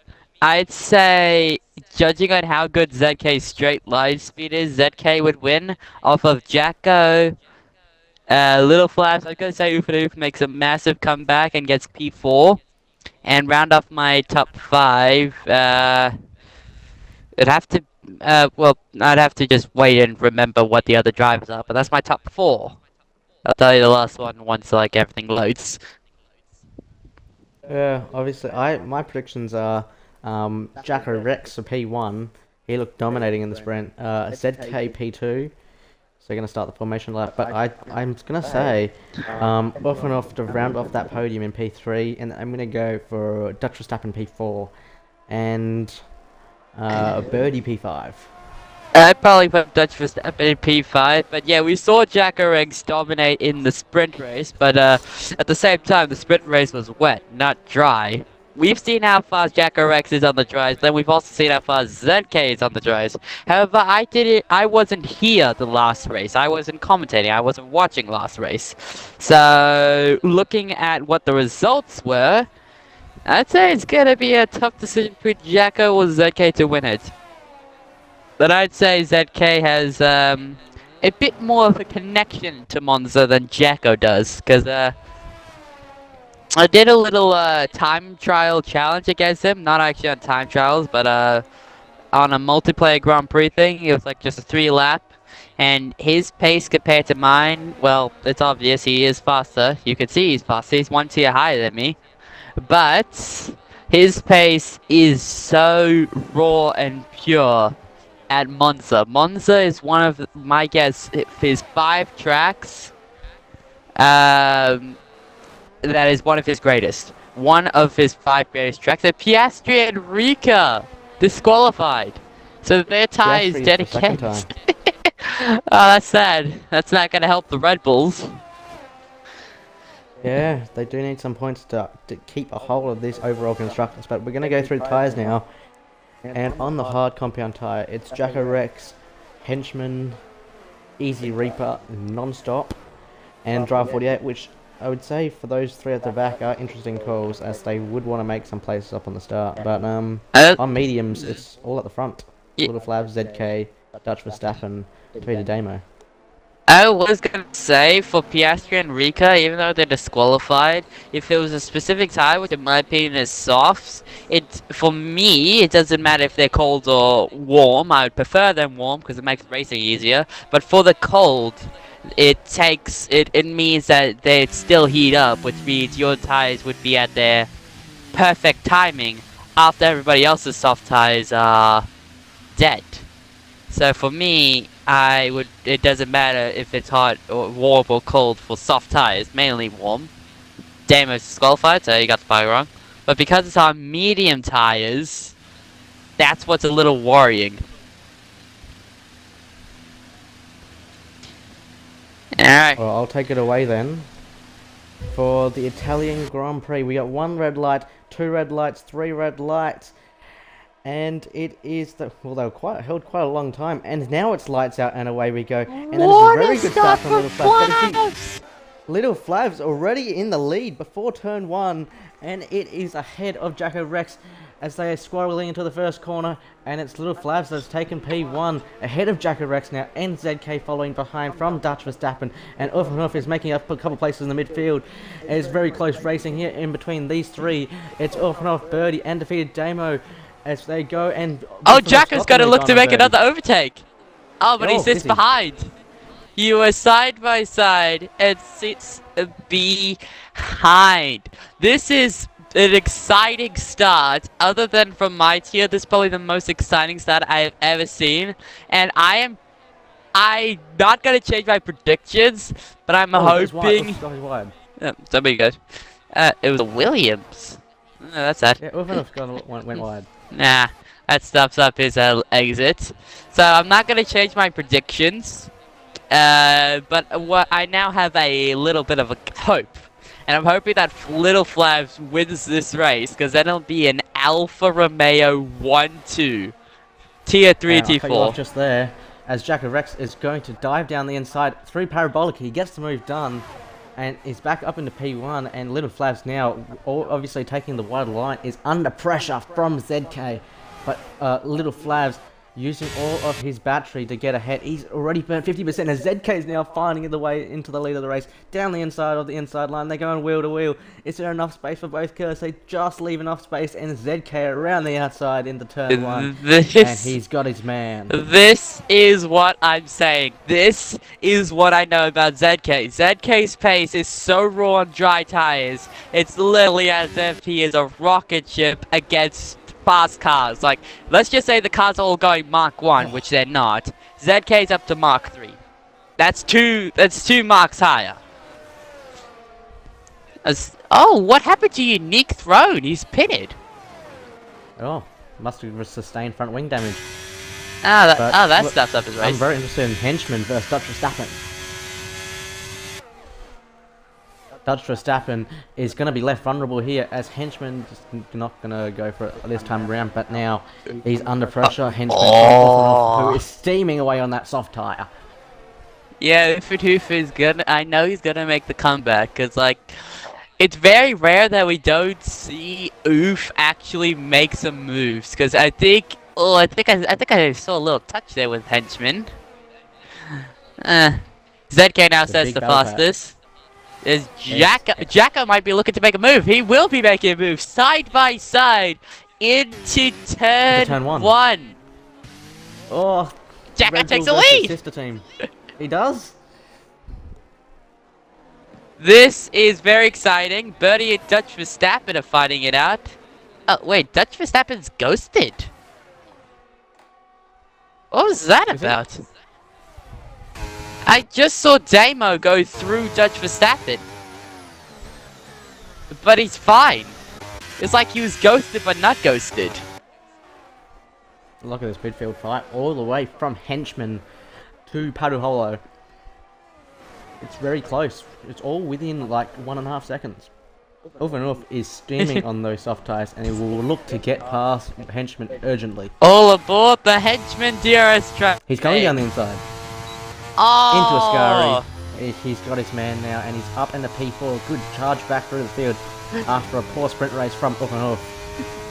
I'd say, judging on how good ZK's straight line speed is, ZK would win off of Jacko. Little Flaps, I was gonna say Oof makes a massive comeback and gets P4. And round off my top 5, it'd have to, well, I'd have to just wait and remember what the other drivers are, but that's my top 4. I'll tell you the last one once, like, everything loads. Yeah, obviously, my predictions are Jacko Rex for P1. He looked dominating in the sprint. ZK P2. So going to start the formation lap, but I'm going to say off and off to round off that podium in P3, and I'm going to go for Dutch Verstappen P4 and Birdie P5. I'd probably put Dutch Verstappen in P5, but yeah, we saw Jacko Rex dominate in the sprint race, but at the same time, the sprint race was wet, not dry. We've seen how fast Jacko Rex is on the dries, then we've also seen how fast ZK is on the dries. However, I wasn't here the last race. I wasn't commentating, I wasn't watching last race. So, looking at what the results were, I'd say it's gonna be a tough decision between Jacko or ZK to win it. But I'd say ZK has a bit more of a connection to Monza than Jacko does, because I did a little time trial challenge against him, not actually on time trials, but on a multiplayer Grand Prix thing. It was like just a 3 lap, and his pace compared to mine, well, it's obvious he is faster. You can see he's faster. He's 1 tier higher than me, but his pace is so raw and pure at Monza. Monza is one of my guess his 5 tracks. That is one of his greatest. One of his 5 greatest tracks. And Piastri and Rika disqualified. So their tie is dead again. Oh, that's sad. That's not going to help the Red Bulls. Yeah, they do need some points to keep a hold of this overall constructors, but we're going to go through tyres now. And on the hard compound tyre, it's Jacko Rex, Henchman, Easy Reaper, Non-Stop, and Drive 48, which I would say for those 3 at the back are interesting calls, as they would want to make some places up on the start. But on mediums, it's all at the front. Little Flav, ZK, Dutch Verstappen, Peter Damo. I was gonna say for Piastri and Rika, even though they're disqualified, if it was a specific tire, which in my opinion is softs, for me it doesn't matter if they're cold or warm. I would prefer them warm because it makes racing easier. But for the cold, it means that they still heat up, which means your tires would be at their perfect timing after everybody else's soft tires are dead. So for me, it doesn't matter if it's hot or warm or cold for soft tires, mainly warm. Damo's disqualified, so you got the part wrong. But because it's on medium tires, that's what's a little worrying. Alright. Well, I'll take it away then. For the Italian Grand Prix, we got 1 red light, 2 red lights, 3 red lights. And it is well, they were held quite a long time, and now it's lights out and away we go. And that is a very good start from Little Flavs. Little Flavs already in the lead before turn 1, and it is ahead of Jacko Rex as they are squirreling into the first corner, and it's Little Flavs that's taken P1 ahead of Jacko Rex now, and ZK following behind from Dutch Verstappen, and Uff is making up a couple places in the midfield. It's very close racing here in between these three. It's Uff, Birdie, and defeated Damo. As they go and... Oh, Jacko's got to look to make another overtake. Oh, but he sits behind. You are side by side and sits behind. This is an exciting start. Other than from my tier, this is probably the most exciting start I have ever seen. And I'm not going to change my predictions, but I'm hoping... Yeah, somebody good. It was a Williams. Oh, that's sad. Yeah, Uff went wide. Nah, that stops up his exit. So I'm not gonna change my predictions. But I now have a little bit of a hope, and I'm hoping that Little Flavs wins this race, because then it'll be an Alfa Romeo 1-2, Tier 3, Tier 4. Off just there, as Jacko Rex is going to dive down the inside through Parabolic. He gets the move done. And is back up into P1, and Little Flavs now, obviously taking the wide line, is under pressure from ZK. But Little Flavs using all of his battery to get ahead. He's already burnt 50%, and ZK is now finding the way into the lead of the race. Down the inside of the inside line, they're going wheel to wheel. Is there enough space for both cars? They just leave enough space, and ZK around the outside into turn 1. And he's got his man. This is what I'm saying. This is what I know about ZK. ZK's pace is so raw on dry tires. It's literally as if he is a rocket ship against fast cars. Like, let's just say the cars are all going Mach 1, which they're not. ZK's up to Mach 3. That's two marks higher. Oh, what happened to Unique Throne? He's pitted. Oh, must have sustained front wing damage. That stuffs up his race. I'm very interested in Henchman versus Dutch Verstappen. Dutch Verstappen is going to be left vulnerable here, as Henchman is not going to go for it this time around, but now he's under pressure. Henchman who is steaming away on that soft tire. Yeah, Hoof is gonna. I know he's gonna make the comeback, cause like, it's very rare that we don't see Oof actually make some moves. Cause I think I saw a little touch there with Henchman. ZK now says the fastest. Is Jacko might be looking to make a move. He will be making a move side by side into turn 1. Oh, Jacko takes the lead. Sister team. He does. This is very exciting. Birdie and Dutch Verstappen are fighting it out. Oh wait, Dutch Verstappen's ghosted. What was that about? I just saw Damo go through Dutch Verstappen. But he's fine. It's like he was ghosted but not ghosted. Look at this midfield fight all the way from Henchman to Paruholo. It's very close. It's all within like 1.5 seconds. Uff is steaming on those soft tires, and he will look to get past Henchman urgently. All aboard the Henchman DRS track. He's coming down the inside. Oh. Into Ascari. He's got his man now, and he's up in the P4. Good charge back through the field after a poor sprint race from Uff.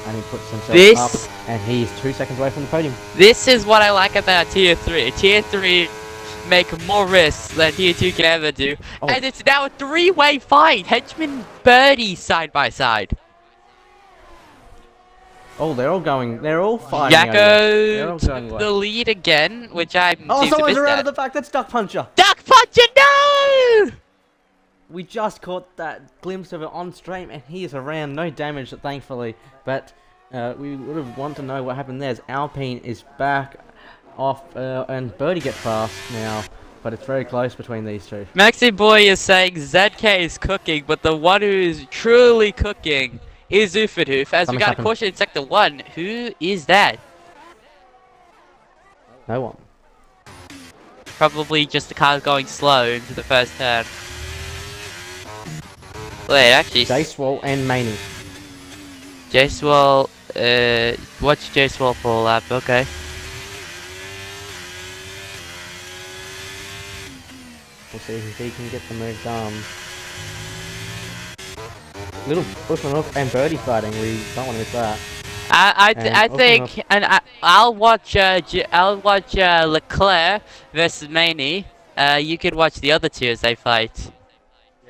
And he puts himself up, and he's 2 seconds away from the podium. This is what I like about Tier 3. Tier 3 make more risks than you two can ever do. Oh. And it's now a three-way fight. Henchman, Birdie side by side. Oh, they're all fighting over. They're all Jacko going took away. the lead again, which I Oh, seem to someone's miss around that. at the back. That's Duck Puncher. Duck Puncher, no! We just caught that glimpse of it on stream, and he is around. No damage, thankfully. But we would have wanted to know what happened there. As Alpine is back off, and Birdie gets past now. But it's very close between these two. Maxi Boy is saying ZK is cooking, but the one who is truly cooking is Ufadoof. As we got a caution in sector 1. Who is that? No one. Probably just the car going slow into the first turn. Wait, actually... J-Swall and Maney. J-Swall, watch J-Swall for a lap, okay. We'll see if he can get the move done. Little Bushman and Birdie fighting, we don't want to miss that. I think, and I'll watch Leclerc versus Maney. You could watch the other two as they fight.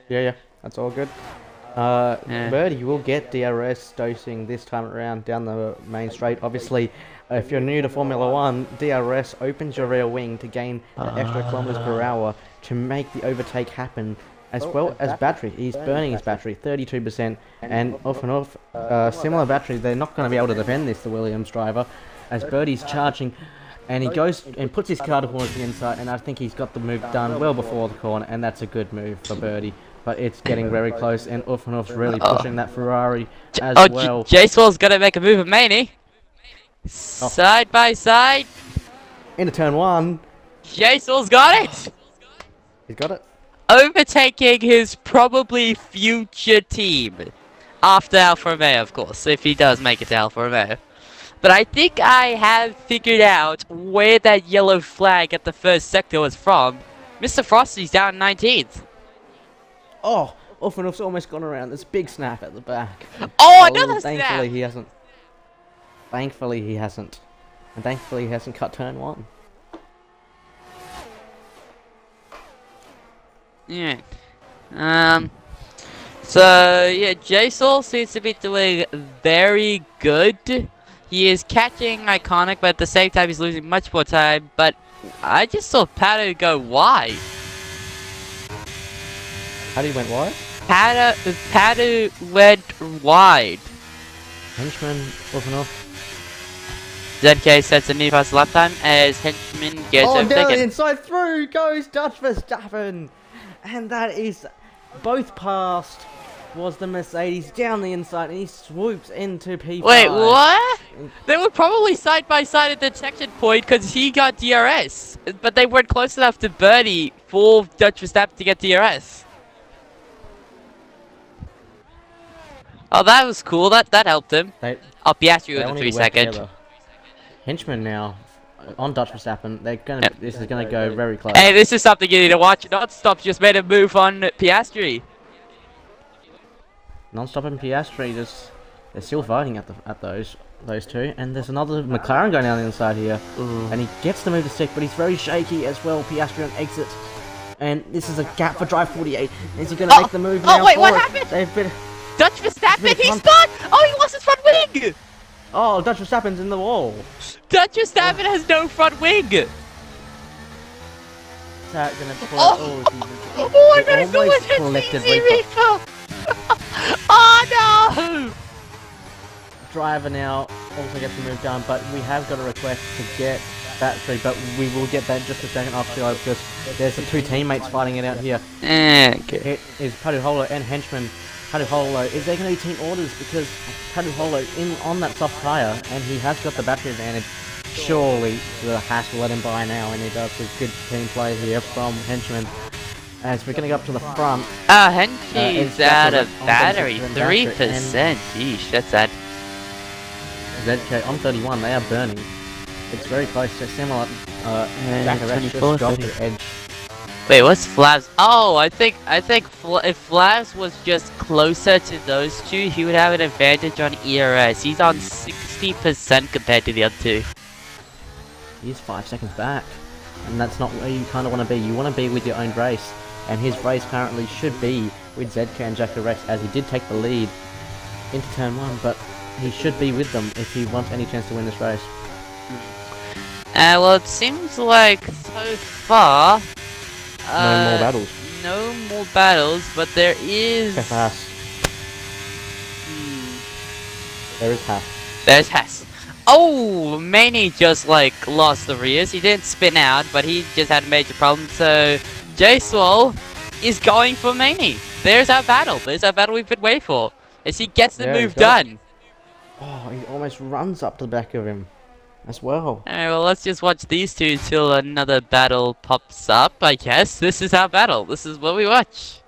Yeah, that's all good. Yeah. Birdie will get DRS dosing this time around down the main straight. Obviously, if you're new to Formula 1, DRS opens your rear wing to gain the extra kilometers per hour to make the overtake happen. As well as battery, he's burning his battery, 32%, and off and off, similar batteries, they're not going to be able to defend this, the Williams driver, as Birdie's charging, and he goes and puts his car towards the inside, and I think he's got the move done well before the corner, and that's a good move for Birdie, but it's getting very close, and off and off's really pushing that Ferrari as well. J-Swall's going to make a move of Maney. Side by side. Into turn 1. J-Swall's got it. He's got it. Overtaking his probably future team. After Alfa Romeo, of course, if he does make it to Alfa Romeo. But I think I have figured out where that yellow flag at the first sector was from. Mr. Frosty's down 19th. Oh, off and off's almost gone around. There's a big snap at the back. Oh, another Thankfully snap! he hasn't. Thankfully he hasn't. And thankfully he hasn't cut turn 1. Yeah. So, yeah, J-Soul seems to be doing very good. He is catching Iconic, but at the same time he's losing much more time. But I just saw Pato go wide. How do you went wide? Pato went wide. Henchman, off and off. ZK sets a new fast lap time as Henchman gets Oh, down the overtaken. inside through goes Dutch Verstappen. And that is both past was the Mercedes down the inside, and he swoops into P5. Wait, what? They were probably side by side at the detection point because he got DRS, but they weren't close enough to Birdie for Dutch Verstappen to get DRS. Oh, that was cool. That helped him. Oh, Piastri with a 3 second. Henchman now on Dutch Verstappen. They're gonna. Yep. This is gonna go very close. Hey, this is something you need to watch. Non-stop just made a move on Piastri. Non-stop and Piastri they're still fighting at those two, and there's another McLaren going down the inside here, and he gets the move to stick, but he's very shaky as well. Piastri on exit, and this is a gap for Drive 48. Is he gonna make the move now? Oh wait, what happened? Dutch Verstappen, he's gone! Oh, he lost his front wing! Oh, Dutch Verstappen's in the wall. Dutch Verstappen has no front wing. Oh my god, almost collected Oh no! Driver now also gets the move done, but we have got a request to get battery, but we will get that in just a second after because there's the two teammates fighting it out here. Okay. It is Paduholo and Henchman. Paduholo, is there going to be team orders because Paduholo on that soft tyre, and he has got the battery advantage. Surely the Haas will let him by now, and he does a good team play here from Henchman. As we're going to go up to the front. Henchy's out of battery, 3%. Yeesh, that's sad. ZK on 31, they are burning. It's very close to similar. And just dropped the edge. Wait, what's Flavs? Oh, I think if Flavs was just closer to those two, he would have an advantage on ERS. He's on 60% compared to the other two. He's 5 seconds back. and that's not where you kind of want to be. You want to be with your own race, and his race currently should be with ZK and Jacko Rex, as he did take the lead into turn 1, but he should be with them if he wants any chance to win this race. Well, it seems like so far... No more battles. No more battles, but there is... Except for Haas. There is Haas. There's Haas. Oh, Maney just like lost the rears. He didn't spin out, but he just had a major problem. So J-Swole is going for Maney. There's our battle. There's our battle we've been waiting for. As he gets the move done. Oh, he almost runs up to the back of him as well. Alright, well, let's just watch these two till another battle pops up, I guess. This is our battle. This is what we watch.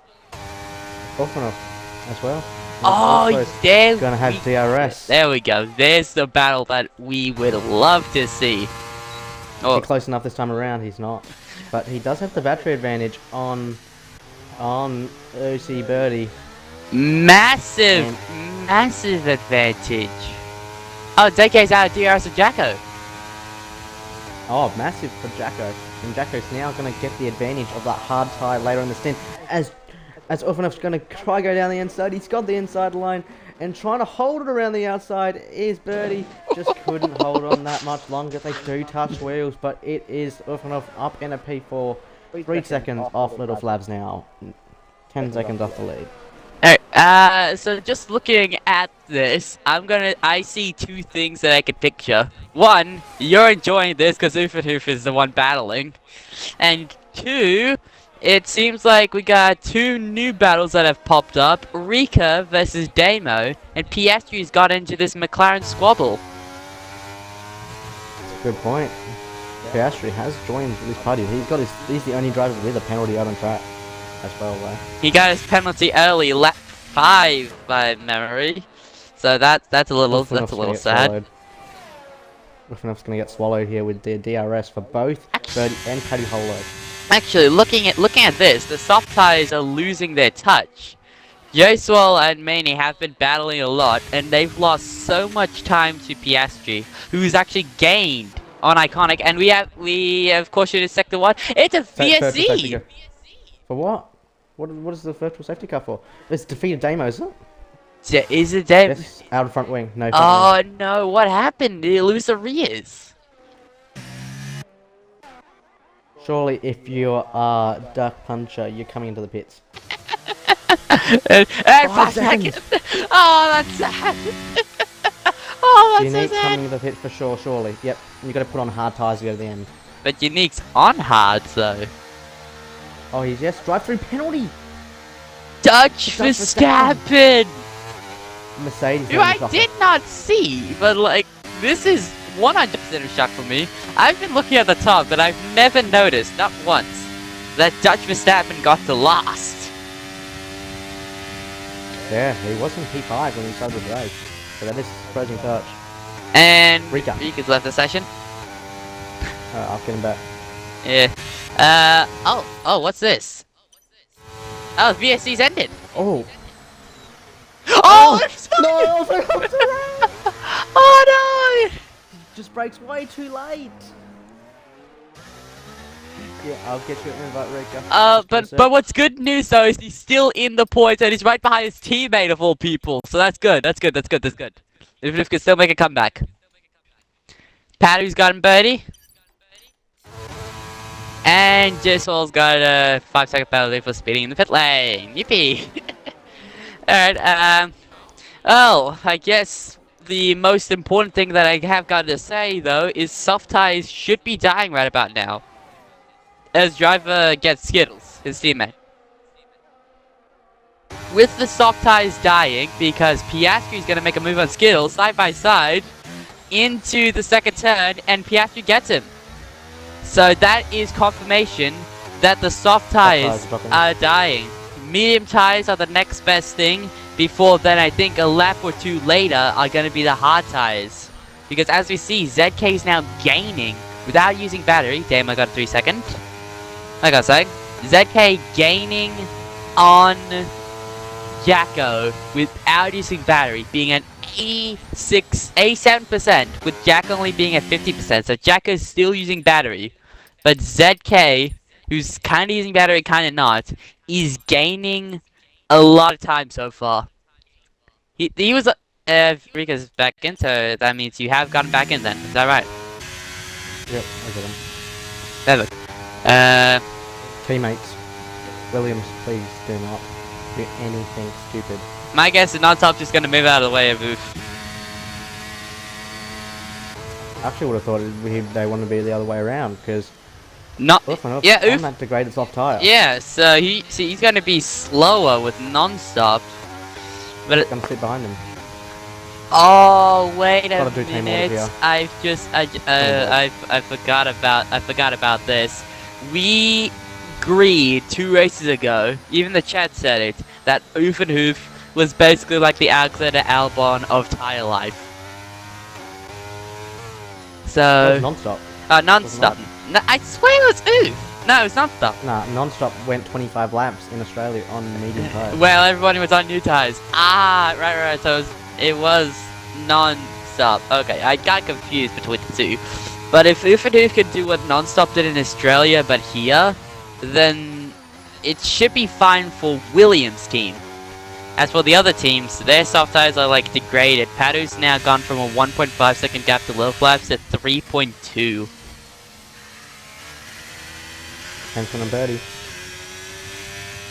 Orphanov as well. Oh, there gonna have DRS. There we go. There's the battle that we would love to see. Oh. He's close enough this time around, he's not. But he does have the battery advantage on OC Birdie. Massive advantage. Oh, DK's out of DRS of Jacko. Oh, massive for Jacko. And Jacko's now going to get the advantage of that hard tie later in the stint. As Orphanov's going to try go down the inside. He's got the inside line. And trying to hold it around the outside is Birdie. Just couldn't hold on that much longer. They do touch wheels, but it is Orphanov up in a P4. 3 seconds off Little Flavs now. 10 seconds off the lead. Alright, so just looking at this, I see two things that I could picture. One, you're enjoying this because Ufanhoof is the one battling. And two, it seems like we got two new battles that have popped up. Rika versus Damo, and Piastri's got into this McLaren squabble. That's a good point. Piastri has joined this party. He's the only driver with a penalty out on track as well, though. He got his penalty early, lap 5 by memory. So that's a little sad. Orphanov's gonna get swallowed here with the DRS for both Birdie and Paddy Holo. Actually, looking at this, the soft tires are losing their touch. J-Swole and Maney have been battling a lot, and they've lost so much time to Piastri, who's actually gained on Iconic, and we have caution in sector 1. It's a VSC! For what? What is the virtual safety car for? It's defeated Damo, isn't it? Yeah, is it Damo? Yes, out of front wing. No front wing. No, what happened? Did he lose the rears? Surely, if you are Duck Puncher, you're coming into the pits. and 5 seconds! Oh, that's sad! Oh, that's Unique so sad! coming into the pits for sure, surely. Yep, you got to put on hard tyres to go to the end. But Unique's on hard, though. Oh, he's drive-through penalty! Dutch Verstappen! Mercedes. Who I did not see, but like, this is 100% a shock for me. I've been looking at the top, but I've never noticed, not once, that Dutch Verstappen got to last. Yeah, he was in P5 when he started the race. So that is surprising touch. And Rika's left the session. I'll get him back. Yeah. Oh, what's this? Oh, VSC's ended. Oh. Oh! No! Oh no! Just breaks way too late. Yeah, I'll get you an invite, Rika. But what's good news though is he's still in the points and he's right behind his teammate of all people. So that's good. That's good. Even if he can still make a comeback. Paddy's got him, Birdie. And J-Swole's got a 5-second penalty for speeding in the pit lane. Yippee! Alright, oh, I guess the most important thing that I have got to say, though, is soft tires should be dying right about now. As driver gets Skittles, his teammate. With the soft tires dying, because Piastri's going to make a move on Skittles, side by side, into the second turn, and Piastri gets him. So that is confirmation that the soft tires are dying. Medium tires are the next best thing. Before then, I think a lap or two later are going to be the hard tires. Because as we see, ZK is now gaining without using battery. Damn, I got a 3 second. Like I was saying, ZK gaining on Jacko without using battery, being an 87%, with Jack only being at 50%. So Jacko is still using battery. but ZK, who's kind of using battery, kind of not, is gaining a lot of time so far. He was. If Rika's back in, so that means you have gotten back in then. Is that right? Yep, I got him. There, look. Teammates, Williams, please do not do anything stupid. My guess is non-stop just gonna move out of the way of Oof. I actually would have thought they want to be the other way around because Not. Yeah, on Oof. that degraded soft tire. Yeah, so he's gonna be slower with non-stop. But It's gonna sit behind him. oh wait a Gotta do team orders minute! here. I forgot about this. We agreed 2 races ago. Even the chat said it. That Oof and Hoof was basically like the Alexander Albon of tire life. So Non-stop. non-stop. No, I swear it was Oof. No, it was non-stop. Nah, non-stop went 25 laps in Australia on medium tires. Well, everybody was on new tires. Ah, right. So it was non-stop. Okay, I got confused between the two. But if Oof and Oof could do what non-stop did in Australia, but here, then it should be fine for Williams' team. As for the other teams, their soft tires are like degraded. Padu's now gone from a 1.5 second gap to low flaps at 3.2. Hanson and Birdie.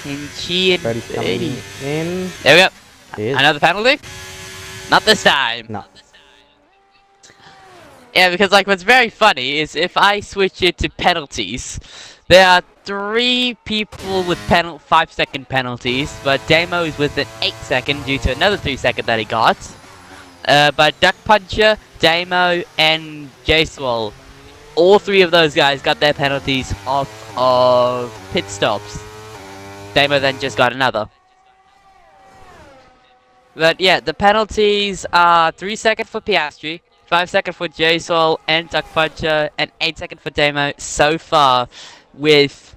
And Birdie's coming in. There we go. He is. Another penalty? Not this time. No. Yeah, because like what's very funny is if I switch it to penalties, there are 3 people with 5-second penalties, but Damo is with an 8-second due to another 3-second that he got. But Duck Puncher, Damo, and J-Swall, all 3 of those guys got their penalties off of pit stops. Damo then just got another. But yeah, the penalties are 3-second for Piastri, 5-second for J-Swall and Duck Puncher, and 8-second for Damo so far, with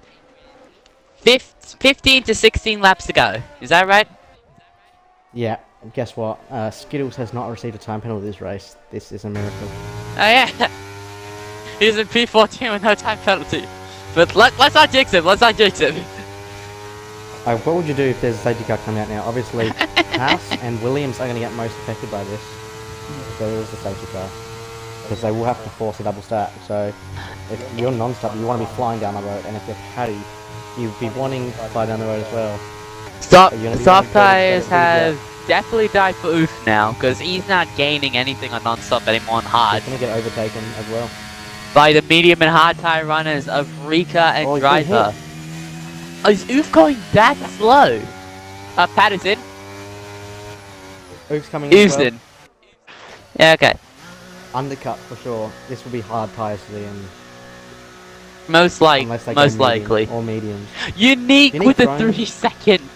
15 to 16 laps to go. Is that right? Yeah, guess what? Skittles has not received a time penalty this race. This is a miracle. Oh yeah. He's in P14 with no time penalty. But let's not jinx him. What would you do if there's a safety car coming out now? Obviously, Haas and Williams are going to get most affected by this. If there is a safety car. Because they will have to force a double stack. So, if you're non-stop, you want to be flying down the road. And if you're Paddy, you'd be wanting to fly down the road as well. Soft tires have definitely died for Oof now, because he's not gaining anything on non-stop anymore on hard. He's going to get overtaken as well. By the medium and hard tire runners of Rika and Driver. Oh, is Oof going that slow? Patterson. Oof's coming in. Oof's in. Yeah, okay. Undercut for sure. This will be hard tires to the end. Most Medium likely. Or mediums. Unique with a 3-second.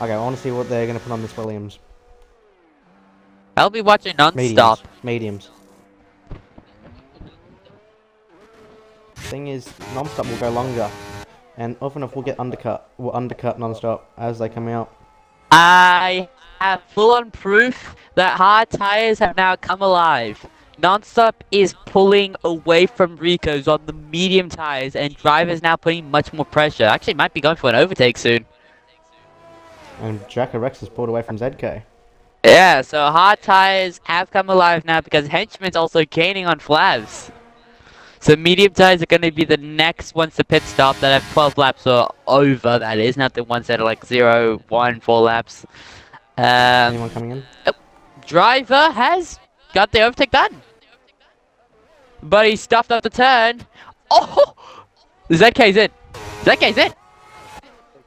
Okay, I want to see what they're going to put on this Williams. I'll be watching non-stop. Mediums. Thing is, non-stop will go longer. And often enough we'll get undercut non-stop as they come out. I have full-on proof that hard tires have now come alive. Non-stop is pulling away from Rico's on the medium tires, and Driver's now putting much more pressure. Actually, might be going for an overtake soon. And Jacko Rex has pulled away from ZK. Yeah, so hard tires have come alive now because Henchman's also gaining on Flavs. So medium tires are going to be the next ones to pit stop that have 12 laps or over, that is, not the ones that are like 0, 1, 4 laps. Anyone coming in? Driver has got the overtake done. But he stuffed up the turn. Oh! ZK's in. ZK's in.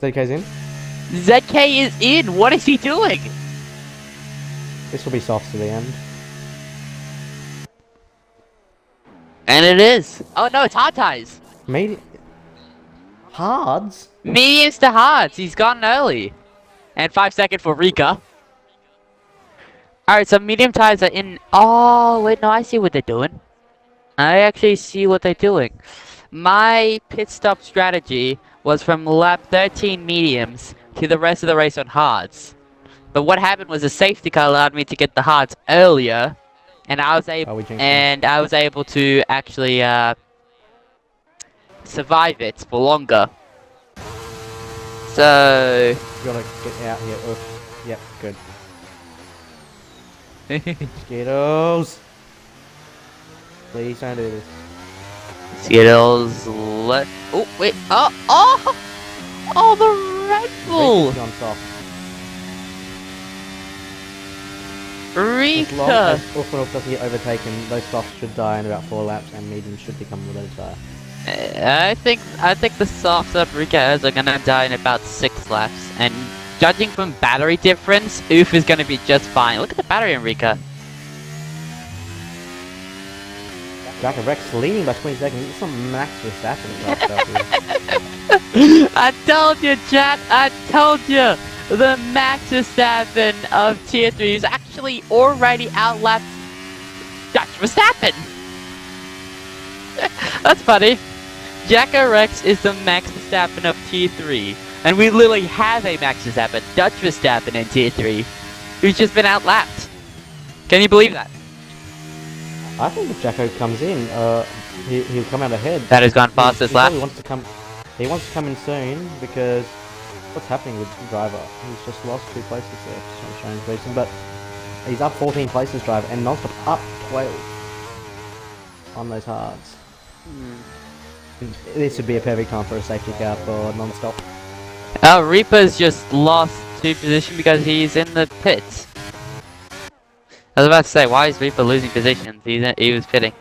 ZK's in? ZK is in. What is he doing? This will be soft to the end. And it is. Oh no, it's hard tires. Hards? Mediums to hards. He's gone early. And 5-second for Rika. Alright, so medium tires are in. Oh, wait, no, I see what they're doing. I actually see what they're doing. My pit stop strategy was from lap 13 mediums to the rest of the race on hards. But what happened was a safety car allowed me to get the hards earlier. And I was able to actually survive it for longer. So... You gotta get out here. Oof. Yep, good. Skittles! Please don't do this. Skittles, oh, wait, oh, the Red Bull! Rika's gone soft. Rika! As long as Ulfanuk doesn't get overtaken, those softs should die in about 4 laps, and mediums should become a little tire. I think the softs that Rika has are gonna die in about 6 laps, and judging from battery difference, Oof is gonna be just fine. Look at the battery in Rika. Jack and Rex leading by 20 seconds. It's some Max Verstappen stuff here. I told you, chat. I told you. The Max Verstappen of Tier 3 is actually already outlapped Dutch Verstappen. That's funny. Jacko Rex is the Max Verstappen of Tier 3. And we literally have a Max Verstappen, Dutch Verstappen in Tier 3, who's just been outlapped. Can you believe that? I think if Jacko comes in, he'll come out ahead. That has gone fast this lap. He wants to come in soon because what's happening with the driver? He's just lost 2 places there for some strange reason, but he's up 14 places, driver, and Nonstop up 12 on those hards. This would be a perfect time for a safety car for Nonstop. Oh, Reaper's just lost 2 position because he's in the pits. I was about to say, why is Reaper losing positions? He was pitting.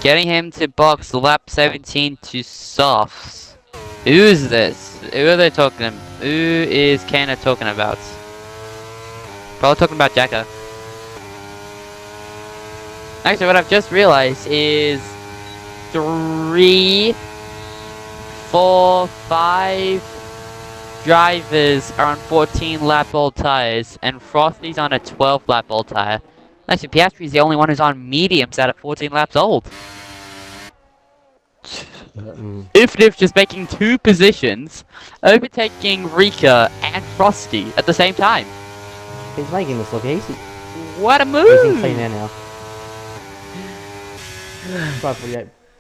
Getting him to box lap 17 to softs. Who's this? Who are they talking about? Who is Kana talking about? Probably talking about Jacko. Actually, what I've just realized is 3, 4, 5 drivers are on 14 lap old tires, and Frosty's on a 12 lap old tire. Actually, Piastri's the only one who's on mediums out of 14 laps old. Ifnif just making 2 positions, overtaking Rika and Frosty at the same time. He's making this look easy. What a move! He's in clean air now.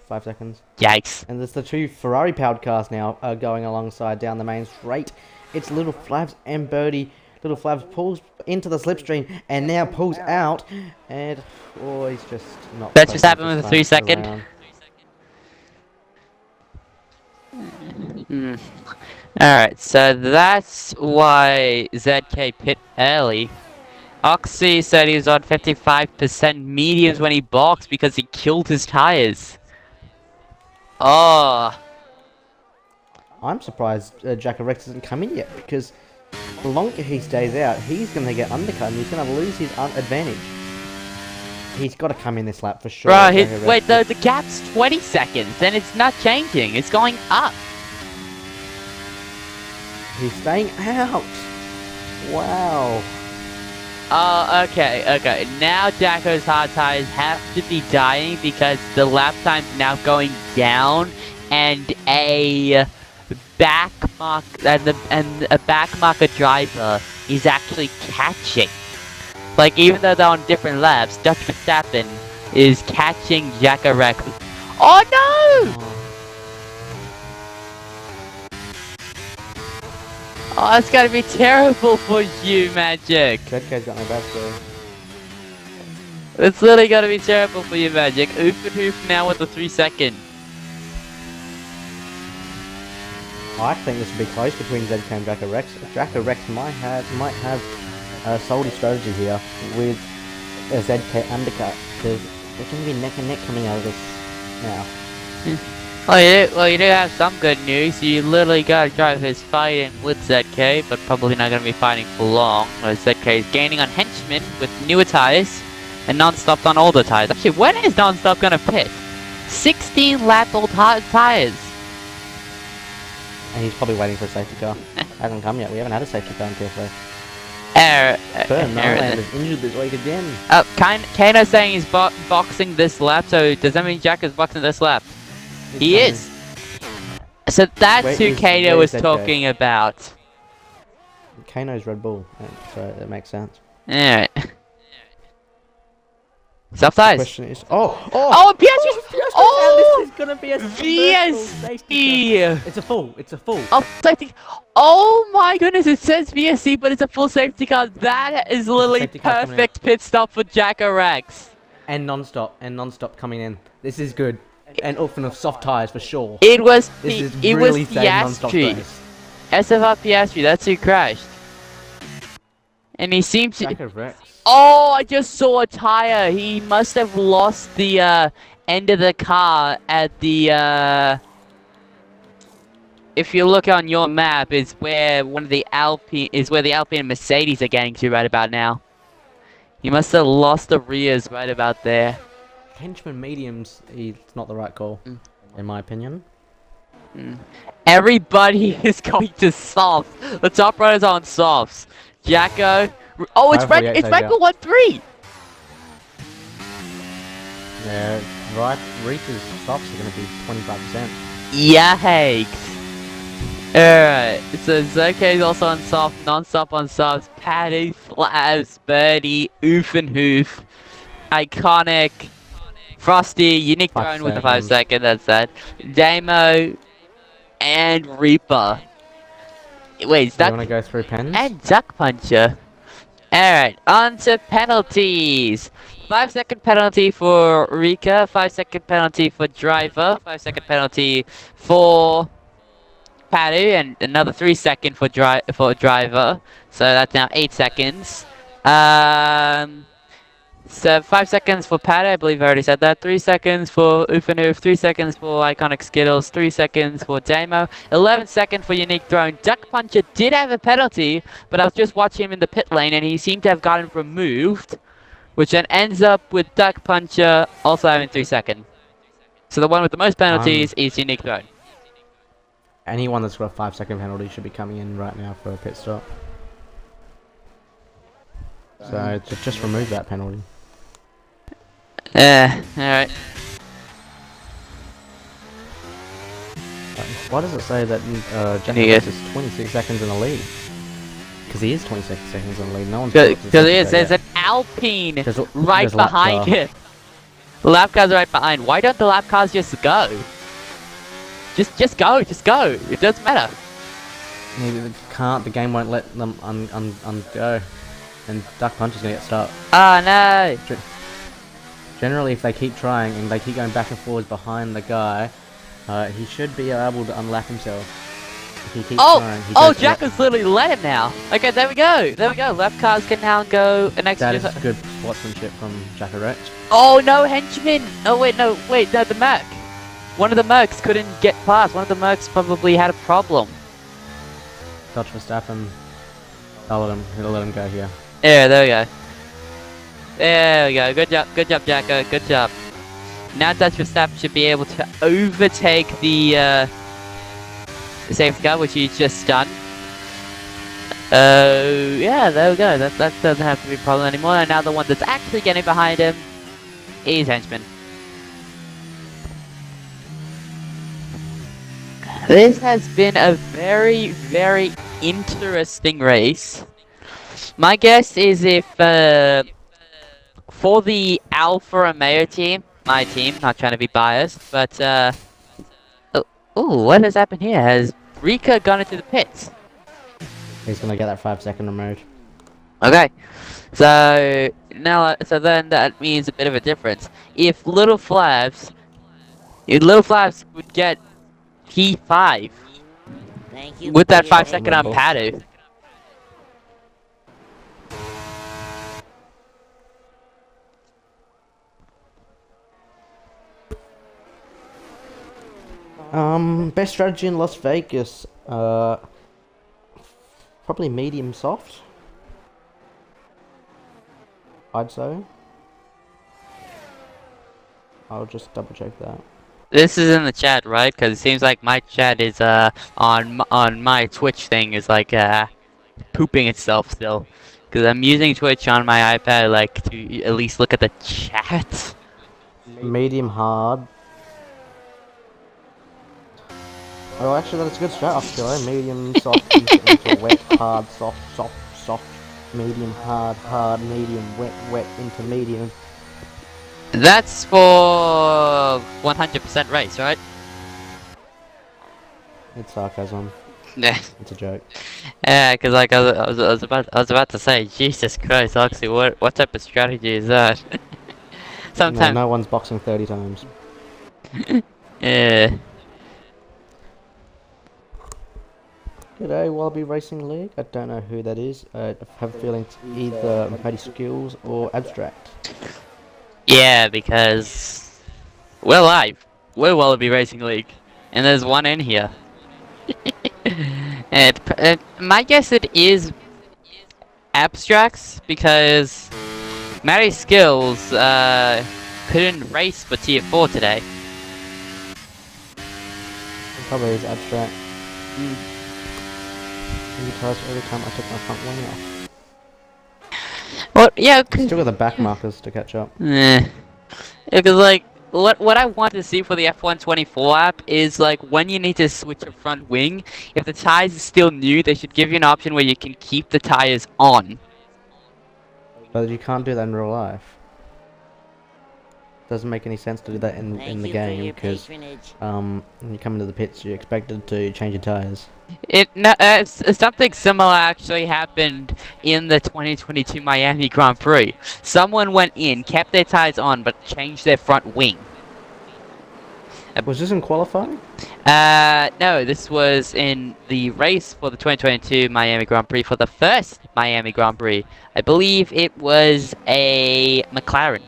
5 seconds. Yikes. And there's the 2 Ferrari-powered cars now going alongside down the main straight. It's Little Flavs and Birdie. Little Flavs pulls into the slipstream and now pulls out. And, oh, he's just not... That's just happened with a 3 second. Alright, so that's why ZK pit early. Oxy said he was on 55% mediums when he boxed because he killed his tires. Oh. I'm surprised Jacko Rex hasn't come in yet, because the longer he stays out, he's going to get undercut and he's going to lose his advantage. He's got to come in this lap for sure. Bro, wait, the gap's 20 seconds, and it's not changing. It's going up. He's staying out. Wow. Oh, okay. Now Jacko's hard tires have to be dying because the lap time's now going down, and a back marker driver is actually catching. Like, even though they're on different laps, Dutch Verstappen is catching Jacko Rex. Oh no! Oh, it's gotta be terrible for you, Magic. ZK's got no back there. It's literally gotta be terrible for you, Magic. Oof and hoof now with the 3 second. I think this will be close between ZK and Jacko Rex. Jacko Rex might have a solid strategy here with a ZK undercut, because there's going to be neck and neck coming out of this now. Well, you do have some good news. You literally got drivers fighting with ZK, but probably not going to be fighting for long. ZK is gaining on henchmen with newer tires, and Non-Stop's on older tires. Actually, when is Non-Stop going to pit? 16 lap old tires. And he's probably waiting for a safety car. Hasn't come yet. We haven't had a safety car until today. Nolan is injured this week again. Kano's saying he's boxing this lap, so does that mean Jack is boxing this lap? He is. So that's who Kano was talking about. Kano's Red Bull, so that makes sense. Alright. Soft tires. The question is, oh, Piastri's how this Oh! is gonna be a virtual safety car. VSC! It's a full. It's a full. Oh, safety. Oh my goodness, it says VSC, but it's a full safety car. That is literally safety car coming perfect pit stop for Jacko Rex. And non-stop coming in. This is good. And often of soft tires for sure. It was This is it really was safe non-stop Piastri. race. SFR Piastri, that's who crashed. And he seemed to... Jacko Rex. Oh, I just saw a tire. He must have lost the end of the car at the if you look on your map, is where the Alpine and Mercedes are getting to right about now. He must have lost the rears right about there. Henchman mediums, he's not the right call, in my opinion. Everybody is going to softs. The top runners are on softs. Jacko. Oh, it's red. It's red for 1-3. Yeah, right. Reaper's softs are going to be 25%. Yikes. Alright, so Zoke's also on soft, non-stop on softs. Paddy, Flabs, Birdie, Oof and Hoof. Iconic. Frosty, Unique Throne with the 5 second, that's that. Damo, and Reaper. Wait, is that... You want to go through pens? And Duck Puncher. Alright, on to penalties. 5 second penalty for Rika, 5 second penalty for Driver, 5 second penalty for Padu, and another 3 second for Driver. So that's now 8 seconds. So 5 seconds for Padu, I believe I already said that. 3 seconds for Oofanoof, 3 seconds for Iconic Skittles, 3 seconds for Damo, 11 seconds for Unique Throne. Duck Puncher did have a penalty, but I was just watching him in the pit lane and he seemed to have gotten removed, which then ends up with Duck Puncher also having 3 seconds. So the one with the most penalties is Unique Throne. Anyone that's got a 5 second penalty should be coming in right now for a pit stop. So just remove that penalty. Alright. Why does it say that Jacko Rex is 26 seconds in the lead? Because he is 26 seconds in the lead. No one's Because there's an Alpine right behind him. The lap cars are right behind. Why don't the lap cars just go? Just go. It doesn't matter. They can't. The game won't let them go. And Duck Puncher's gonna get stuck. Oh no! Generally, if they keep trying and they keep going back and forwards behind the guy, he should be able to unlap himself. If he keeps trying. Jacko's literally let him now. Okay, there we go. Lap cars can now go an extra. That is good sportsmanship from Jacko Rex. Oh no, henchman! Oh wait, no, the Merc. One of the Mercs couldn't get past. One of the Mercs probably had a problem. Dodge Verstappen. He'll let him go here. Yeah, there we go. There we go. Good job, Jacko. Good job. Now Dutch Verstappen should be able to overtake the safety car, which he's just done. Yeah, there we go. That doesn't have to be a problem anymore. And now the one that's actually getting behind him is Henchman. This has been a very, very interesting race. My guess is if, for the Alfa Romeo team, my team, not trying to be biased, but, oh, what has happened here? Has Rika gone into the pits? He's gonna get that 5 second removed. Okay, so then that means a bit of a difference. If Little Flabs would get P5 with that 5 second on Padu. Best strategy in Las Vegas. Probably medium soft. I'd say. I'll just double check that. This is in the chat, right? Because it seems like my chat is on my Twitch thing is like pooping itself still. Because I'm using Twitch on my iPad like to at least look at the chat. Medium hard. Oh, actually, that's a good strat off killer. Medium soft, into wet, hard, soft, medium hard, medium wet, into medium. That's for 100% race, right? It's sarcasm. Yeah. It's a joke. Yeah, because like I was about to say, Jesus Christ, Oxy, what type of strategy is that? No, Sometimes, no one's boxing 30 times. yeah. G'day, Wallaby Racing League. I don't know who that is. I have a feeling it's either Paddy Skills or Abstract. Yeah, because we're live. We're Wallaby Racing League, and there's one in here. And my guess it is abstracts because Matty Skills couldn't race for tier 4 today. It probably is Abstract. Because every time I took my front wing off. Well, yeah, I've still got the back markers to catch up. because like what I want to see for the F124 app is like when you need to switch a front wing, if the tires are still new, they should give you an option where you can keep the tires on. But you can't do that in real life. Doesn't make any sense to do that in the game because when you come into the pits you're expected to change your tires. Something similar actually happened in the 2022 Miami Grand Prix. Someone went in, kept their tires on, but changed their front wing. Was this in qualifying? No, this was in the race for the 2022 Miami Grand Prix for the first Miami Grand Prix. I believe it was a McLaren.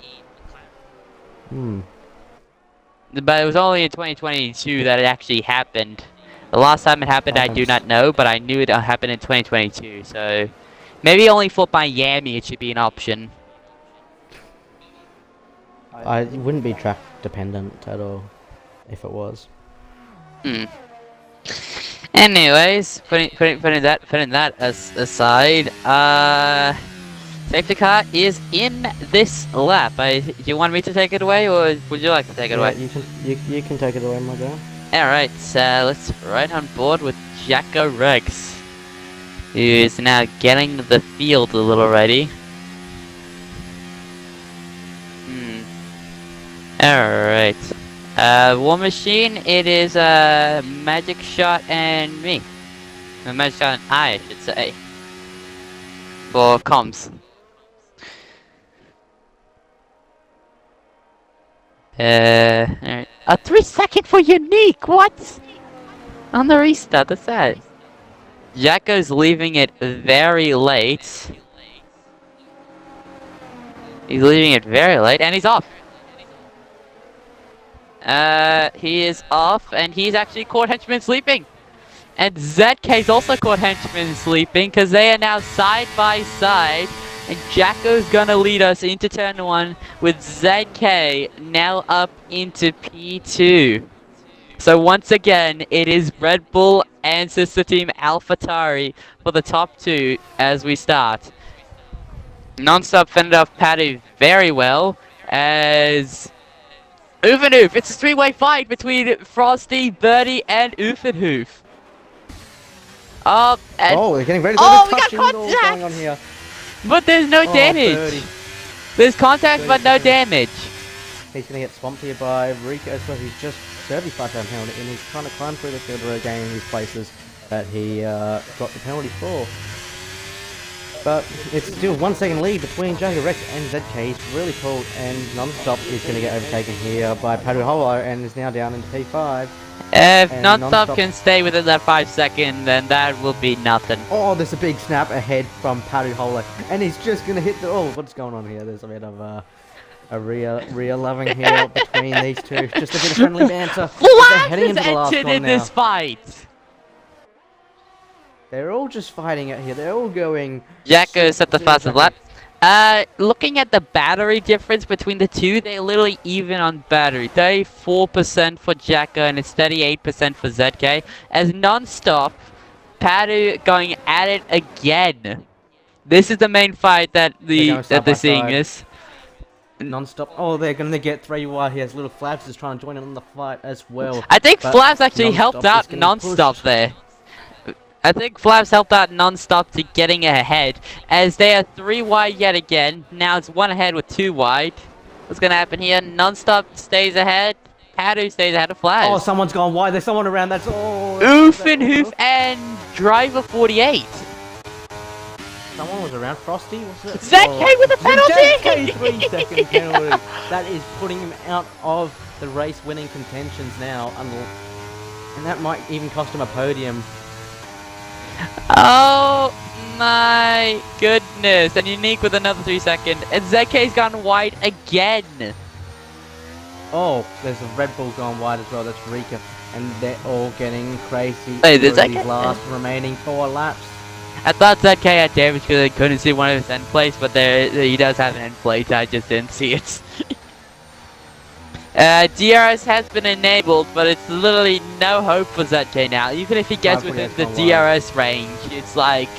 But it was only in 2022 that it actually happened. The last time it happened, I do not know, but I knew it happened in 2022. So maybe only for Miami it should be an option. It wouldn't be track dependent at all, if it was. Anyways, putting that aside, safety car is in this lap. Do you want me to take it away, or would you like to take it away? You can take it away, my guy. Alright, so let's right on board with Jacko Rex, who is now getting the field a little ready. Alright. War Machine, it is Magic Shot and me. Magic Shot and I should say. For comms. Alright. A 3-second for Unique, what? On the restart, that's that. Jacko's leaving it very late. He's leaving it very late, and he's off. He is off, and he's actually caught Henchman sleeping. And ZK's also caught Henchman sleeping, because they are now side by side. And Jacko's gonna lead us into turn 1 with ZK now up into P2. So once again, it is Red Bull and sister team AlphaTauri for the top 2 as we start. Non-stop fended off Paddy very well as Oofenhoof. It's a three-way fight between Frosty, Birdie, and Oofenhoof. Oh, they're getting ready. We got contact going on here. But there's no damage. Birdie. There's contact, but no damage. He's gonna get swamped here by Rico, so he's just 35-time penalty, and he's trying to climb through the field to regain his places that he got the penalty for. But it's still 1 second lead between Jacko Rex and ZK. He's really pulled, and Non-Stop is going to get overtaken here by Padu Holo and is now down into P5. If Non-Stop can stay within that 5 second, then that will be nothing. Oh, there's a big snap ahead from Padu Holo, and he's just going to hit the... Oh, what's going on here? There's a bit of a real loving here between these two. Just a bit of friendly banter. Flabs has entered in this fight! They're all just fighting it here. They're all going... Jacko's at the fastest lap. Looking at the battery difference between the two, they're literally even on battery. 34% for Jacko and it's 38% for ZK. As Non-Stop, Padu going at it again. This is the main fight that they're seeing this. Non-Stop. Oh, they're gonna get 3 wide. He has little Flaps is trying to join in on the fight as well. I think Flaps actually helped out Non-Stop there. I think Flaps helped out Non-Stop to getting ahead, as they are 3 wide yet again. Now it's 1 ahead with 2 wide. What's gonna happen here? Non-stop stays ahead. Padu stays ahead of Flash. Oh, someone's gone wide. There's someone around. That's all. Oof and Hoof and Driver 48. Someone was around. Frosty, was it? ZK with a penalty! ZK 3-second penalty. That is putting him out of the race-winning contentions now, and that might even cost him a podium. Oh my goodness! And Unique with another 3 second, and ZK's gone wide again. Oh, there's a Red Bull gone wide as well. That's Rika, and they're all getting crazy Wait, through there's these last remaining 4 laps. I thought ZK had damage because I couldn't see one of his end plates, but he does have an end plate. I just didn't see it. DRS has been enabled, but it's literally no hope for ZK now. Even if he gets within the DRS range, it's like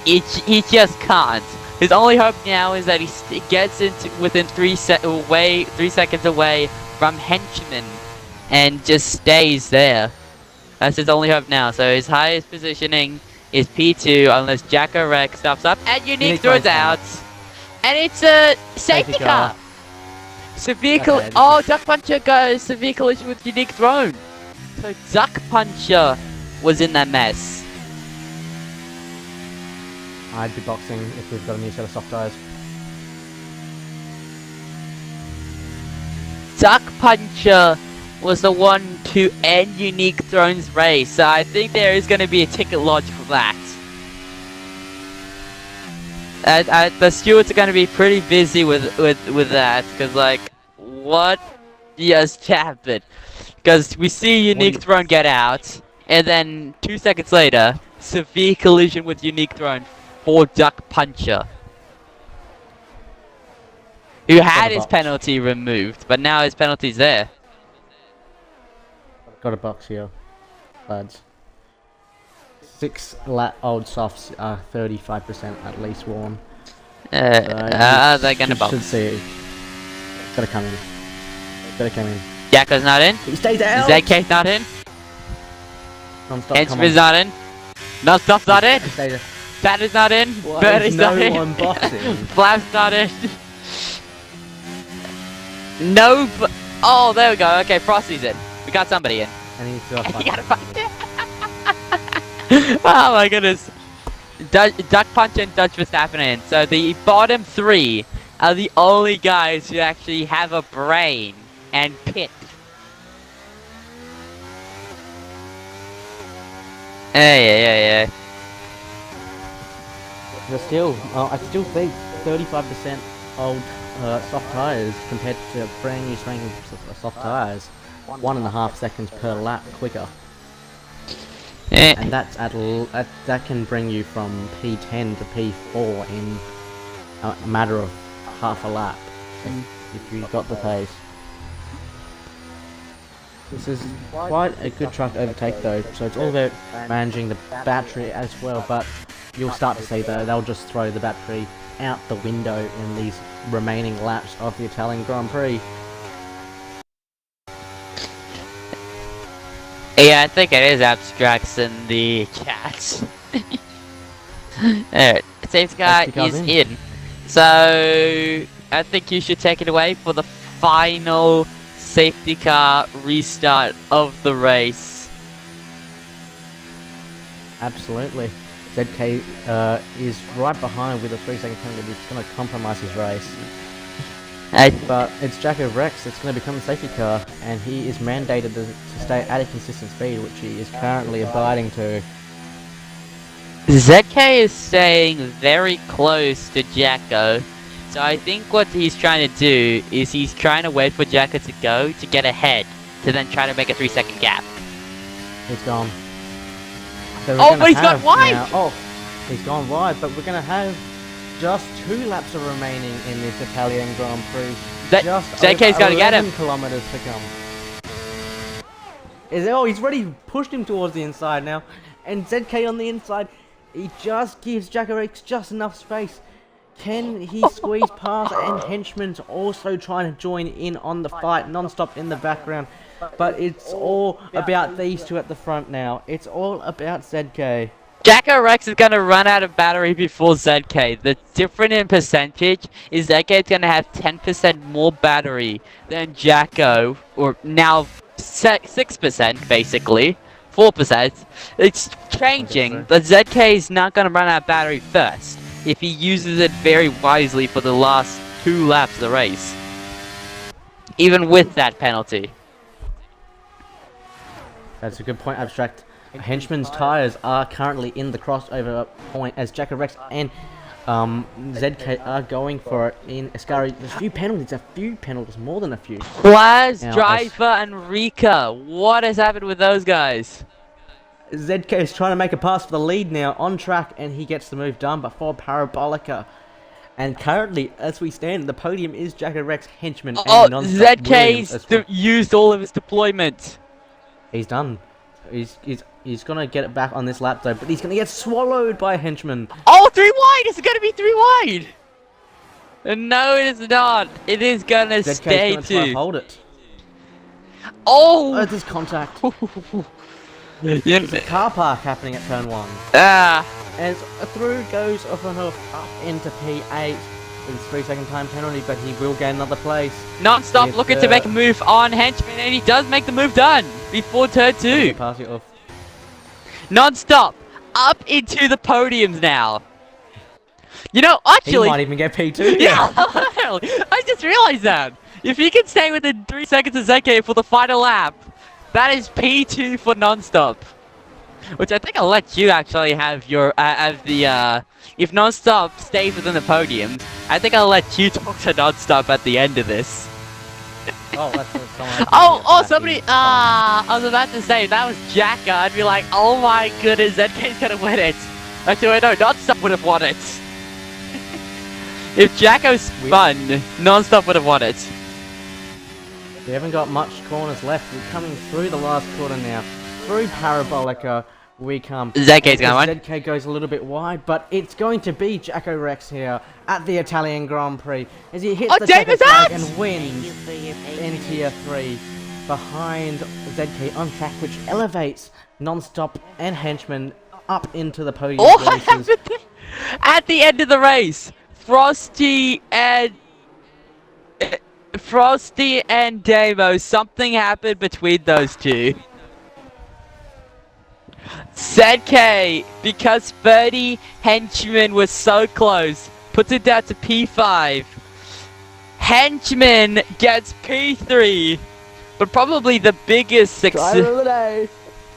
he just can't. His only hope now is that he gets into within 3 seconds away from Henchman, and just stays there. That's his only hope now. So his highest positioning is P2, unless Jacko Rex stops up, and Unique throws out, and it's a safety car. Severe oh, Duck Puncher goes severe collision with Unique thrown. So Duck Puncher was in that mess. I'd be boxing if we've got a new set of soft tires. Duck Puncher was the one to end Unique Throne's race, so I think there is going to be a ticket lodge for that. The stewards are going to be pretty busy with that, because like, what just happened? Because we see Unique Throne get out, and then 2 seconds later, severe collision with Unique Throne for Duck Puncher, who had his penalty removed, but now his penalty's there. Got a box here, lads. 6 old softs are 35% at least warm. They're gonna box. Should see. Gotta come in. Gotta come in. Jacko's not in. He stays out. ZK's not in. Henchman's not in. Non-stop's not in. That is not in. Birdie's not in. No one boxing. Flap's not in. No, oh, there we go. Okay, Frosty's in. We got somebody in. And he's got oh my goodness. Duck Punch and Dutch Verstappen in. So the bottom 3 are the only guys who actually have a brain and pit. Yeah. But still, I still think 35% old soft tires compared to brand new spanking soft tires. 1.5 seconds per lap quicker. And that's that can bring you from P10 to P4 in a matter of half a lap if you've got the pace. This is quite a good truck to overtake though, so it's all about managing the battery as well, but you'll start to see that they'll just throw the battery out the window in these remaining laps of the Italian Grand Prix. Yeah, I think it is abstracts in the chat. Alright, safety car is in. So, I think you should take it away for the final safety car restart of the race. Absolutely. ZK is right behind with a 3-second penalty. It's going to compromise his race. But it's Jacko Rex that's going to become the safety car, and he is mandated to stay at a consistent speed, which he is currently abiding to. ZK is staying very close to Jacko, so I think what he's trying to do is he's trying to wait for Jacko to go to get ahead, to then try to make a 3-second gap. He's gone. So oh, but he's gone wide! Oh, he's gone wide, but we're going to have just 2 laps are remaining in this Italian Grand Prix. ZK's got to get him. Kilometers to come. Oh, he's already pushed him towards the inside now, and ZK on the inside. He just gives Jacko Rex just enough space. Can he squeeze past? And Henchman's also trying to join in on the fight, non-stop in the background. But it's all about these two at the front now. It's all about ZK. Jacko Rex is gonna run out of battery before ZK. The difference in percentage is ZK is gonna have 10% more battery than Jacko, or now 6% basically, 4%. It's changing, but ZK is not gonna run out of battery first if he uses it very wisely for the last 2 laps of the race, even with that penalty. That's a good point, Abstract. Henchman's tyres are currently in the crossover point as Jacko Rex and ZK are going for it in Ascari. There's a few penalties, more than a few. Plaz, Now, Driver, and Rika. What has happened with those guys? ZK is trying to make a pass for the lead now, on track, and he gets the move done before Parabolica. And currently, as we stand, the podium is Jacko Rex, Henchman, and Non-Stop Williams ZK's used all of his deployment. He's done. He's gonna get it back on this lap though, but he's gonna get swallowed by Henchman. Oh, 3 wide! It's gonna be 3 wide! No, it is not. It is gonna ZK's stay gonna try and 2. hold it. Oh! There's contact. Yeah. There's a car park happening at turn 1. Ah. As through goes off and off up into P8 with a 3-second time penalty, but he will gain another place. Non-stop With, looking to make a move on Henchman, and he does make the move done before turn 2. Pass it off. Non-stop up into the podiums now. You know, He actually, might even get P2. yeah, I just realized that. If he can stay within 3 seconds of ZK for the final lap, that is P2 for Non-stop. Which I think I'll let you actually have your, if Non-stop stays within the podium, I think I'll let you talk to Non-stop at the end of this. Oh, that's someone. Somebody, I was about to say, if that was Jacka, I'd be like, oh my goodness, ZK's gonna win it. Actually, wait, no, Non-stop would have won it. If Jacko spun, Non-stop would have won it. We haven't got much corners left. We're coming through the last corner now. Through Parabolica, we come. ZK's going to win. ZK goes a little bit wide, but it's going to be Jacko Rex here at the Italian Grand Prix as he hits the checkered flag and wins in Tier 3 behind ZK on track, which elevates Non-Stop and Henchman up into the podium. Oh, what happened at the end of the race? Frosty and Damo, something happened between those two. ZK, because 30 Henchman was so close, puts it down to P5. Henchman gets P3, but probably the biggest success. Driver of the day.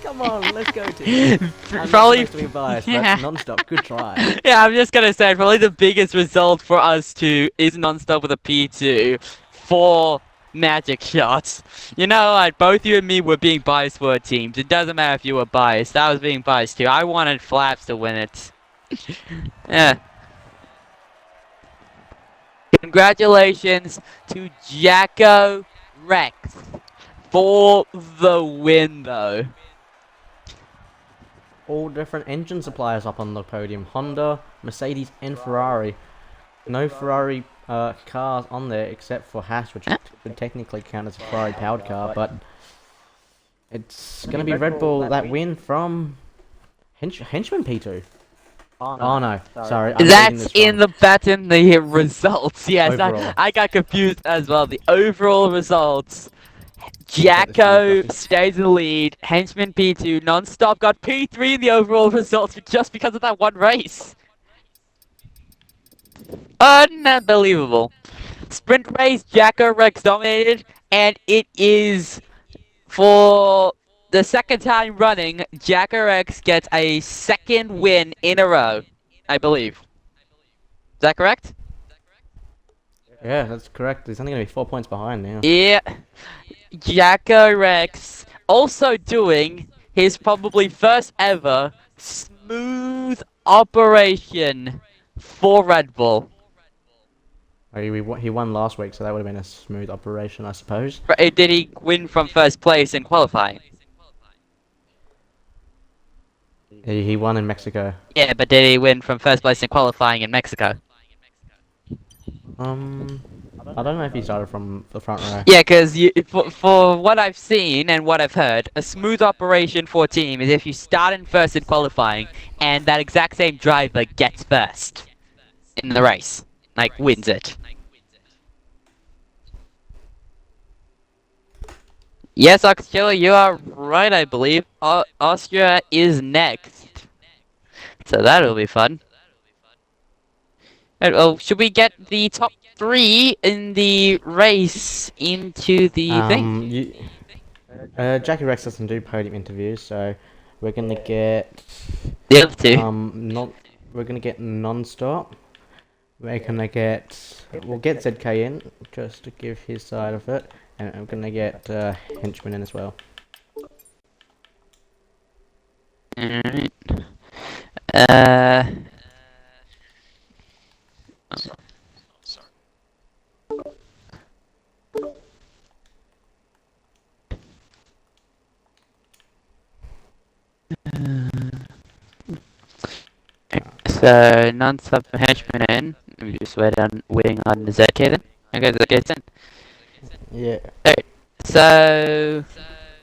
Come on, let's go to. Probably to be biased, but Non-Stop, good try. Yeah, I'm just gonna say probably the biggest result for us two is Non-Stop with a P2 for magic shots. You know, like both you and me were being biased for our teams. It doesn't matter if you were biased. I was being biased too. I wanted Flaps to win it. Yeah. Congratulations to Jacko Rex for the win, though. All different engine suppliers up on the podium. Honda, Mercedes, and Ferrari. No Ferrari cars on there except for Haas, which would technically count as a Ferrari-powered car, but it's going to be Red Bull that win from Henchman P2. Oh no, sorry. That's in the results. Yes, I got confused as well. The overall results. Jacko stays in the lead. Henchman P2. Non-Stop got P3 in the overall results just because of that one race. Unbelievable. Sprint race, Jacko Rex dominated, and it is for the second time running, Jacko Rex gets a second win in a row, I believe. Is that correct? Yeah, that's correct. He's only going to be 4 points behind now. Yeah. Jacko Rex also doing his probably first ever smooth operation for Red Bull. He won last week, so that would have been a smooth operation, I suppose. Did he win from first place in qualifying? He won in Mexico. Yeah, but did he win from first place in qualifying in Mexico? I don't know if he started from the front row. Yeah, because for what I've seen and what I've heard, a smooth operation for a team is if you start in first in qualifying, and that exact same driver gets first in the race, like wins it. Yes, Oxkiller, you are right, I believe. Austria is next. So that'll be fun. Oh, should we get the top 3 in the race into the thing? You, Jackie Rex doesn't do podium interviews, so we're gonna get The other 2. not we're gonna get non-stop. We're gonna get we'll get ZK in just to give his side of it, and I'm gonna get Henchman in as well. Alright. Uh. So non-stop henchman in. We just waiting on the ZK then. Okay, ZK's in. Yeah. Alright. So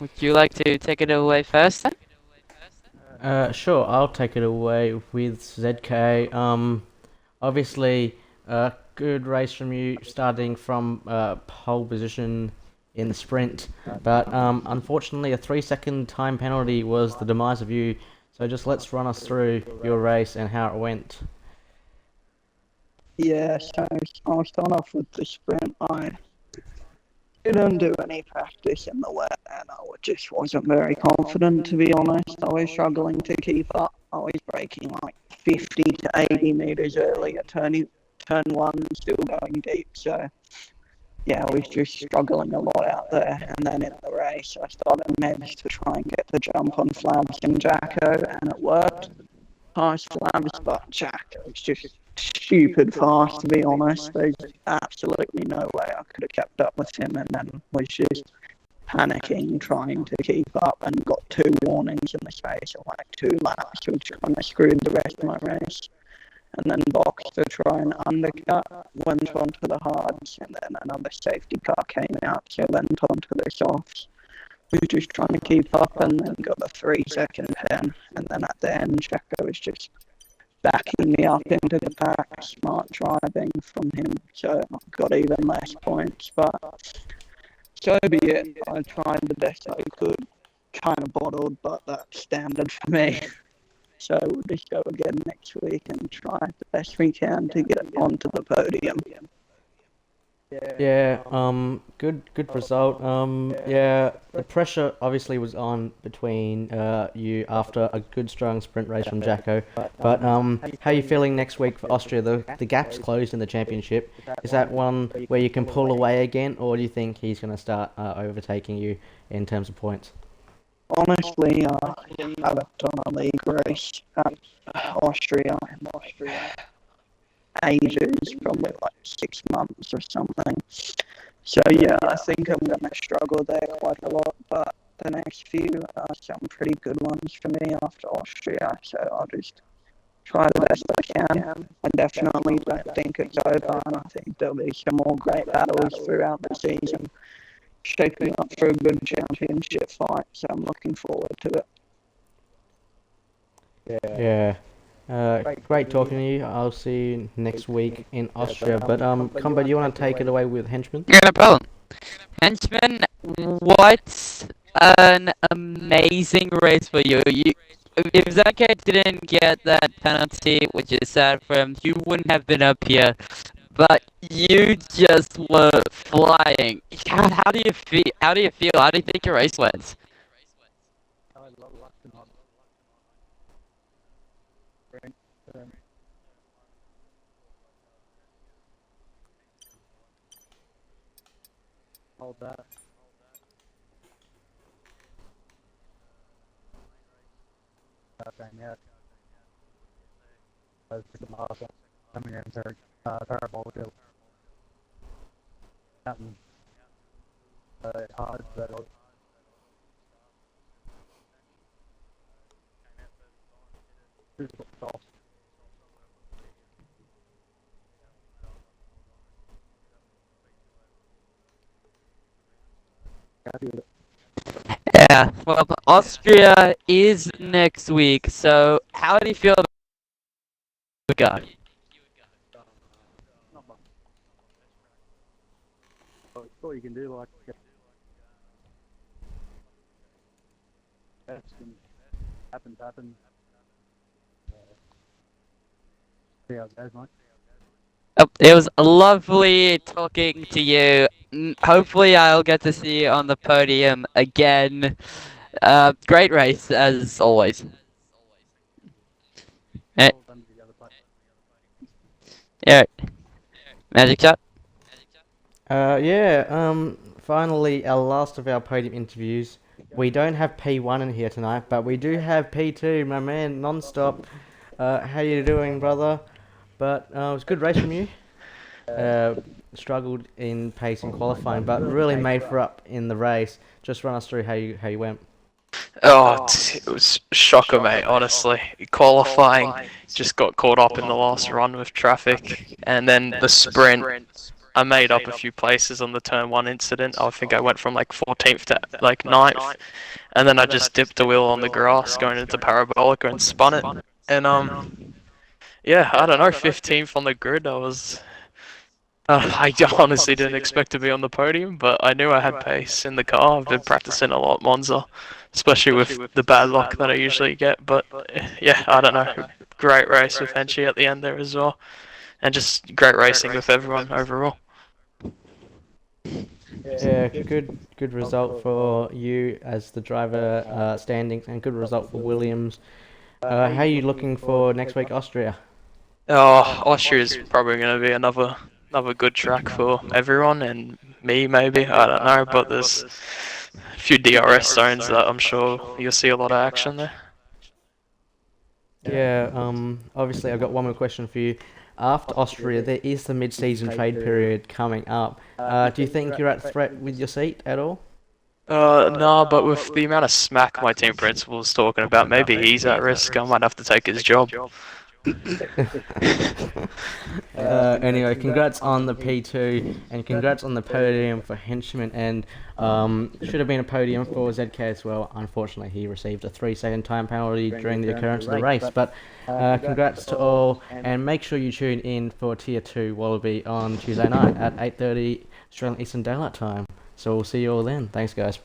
would you like to take it away first then? Sure, I'll take it away with ZK. Obviously, good race from you, starting from pole position in the sprint, but unfortunately, a 3-second time penalty was the demise of you. So just let's run us through your race and how it went. Yeah, so I'll start off with the sprint. I didn't do any practice in the wet, and I just wasn't very confident, to be honest. I was struggling to keep up. I was braking like 50 to 80 meters early at turn 1, still going deep. So yeah, I was just struggling a lot out there. And then in the race, I started meds to try and get the jump on Flabs and Jacko, and it worked. Past Flabs, but Jacko was just stupid fast, to be honest. There's absolutely no way I could have kept up with him, and then was just panicking, trying to keep up, and got 2 warnings in the space of like 2 laps, which kind of screwed the rest of my race. And then boxed to try and undercut, went onto the hards, and then another safety car came out, so went onto the softs. We were just trying to keep up, and then got a 3-second pen, and then at the end, Checo was just backing me up into the pack. Smart driving from him, so I got even less points, but so be it. I tried the best I could, kind of bottled, but that's standard for me. So we'll just go again next week and try the best we can to get onto the podium. Yeah, good result. Yeah, the pressure obviously was on between you after a good strong sprint race from Jacko. But how are you feeling next week for Austria? The gap's closed in the championship. Is that one where you can pull away again, or do you think he's going to start overtaking you in terms of points? Honestly, I haven't done a league race at Austria in ages, probably like 6 months or something. So yeah, I think I'm going to struggle there quite a lot, but the next few are some pretty good ones for me after Austria, so I'll just try the best I can. I definitely don't think it's over, and I think there'll be some more great battles throughout the season, shaping up for a good championship fight, so I'm looking forward to it. Yeah. Great talking to you. I'll see you next week in Austria. But Combo, do you want to take it away with Henchman? Yeah, no problem. Henchman, what an amazing race for you. If Zaka didn't get that penalty, which is sad for him, you wouldn't have been up here. But you just were flying. God, how do you feel? How do you feel? How do you think your race went? Yeah, well, Austria is next week, so how do you feel about the go? All you can do, like, best and happen. See how it goes, mate. Oh, it was lovely talking to you. Hopefully, I'll get to see you on the podium again. Great race, as always. Eh, All done to the other place. yeah, Magic shot. Finally, our last of our podium interviews. We don't have P1 in here tonight, but we do have P2, my man, non-stop. How you doing, brother? But it was a good race from you. Uh, Struggled in pace in qualifying, but really made for up in the race. Just run us through how you went. It was a shocker, mate, honestly. Qualifying, just got caught up in the last run with traffic. And then the sprint, I made up a few places on the turn 1 incident. I think I went from like 14th to like 9th. And then I just dipped the wheel on the grass going into Parabolica and spun it. And yeah, I don't know, 15th on the grid. I honestly didn't expect to be on the podium, but I knew I had pace in the car. I've been practicing a lot Monza, especially with the bad luck that I usually get. But yeah, I don't know. Great race with Henshi at the end there as well, and just great racing with everyone overall. Yeah, good result for you as the driver standings, and good result for Williams. How are you looking for next week, Austria? Oh, Austria is probably going to be another good track for everyone and me maybe. I don't know, but there's a few DRS zones that I'm sure you'll see a lot of action there. Yeah, obviously I've got one more question for you. After Austria, there is the mid-season trade period coming up. Do you think you're at threat with your seat at all? No, but with the amount of smack my team principal's talking about, maybe he's at risk. I might have to take his job. Anyway, congrats on the P2 and congrats on the podium for Henchman, and should have been a podium for ZK as well. Unfortunately, he received a 3-second time penalty during the occurrence of the race. But congrats to all, and make sure you tune in for Tier 2 Wallaby on Tuesday night at 8:30 Australian Eastern Daylight Time. So we'll see you all then. Thanks, guys.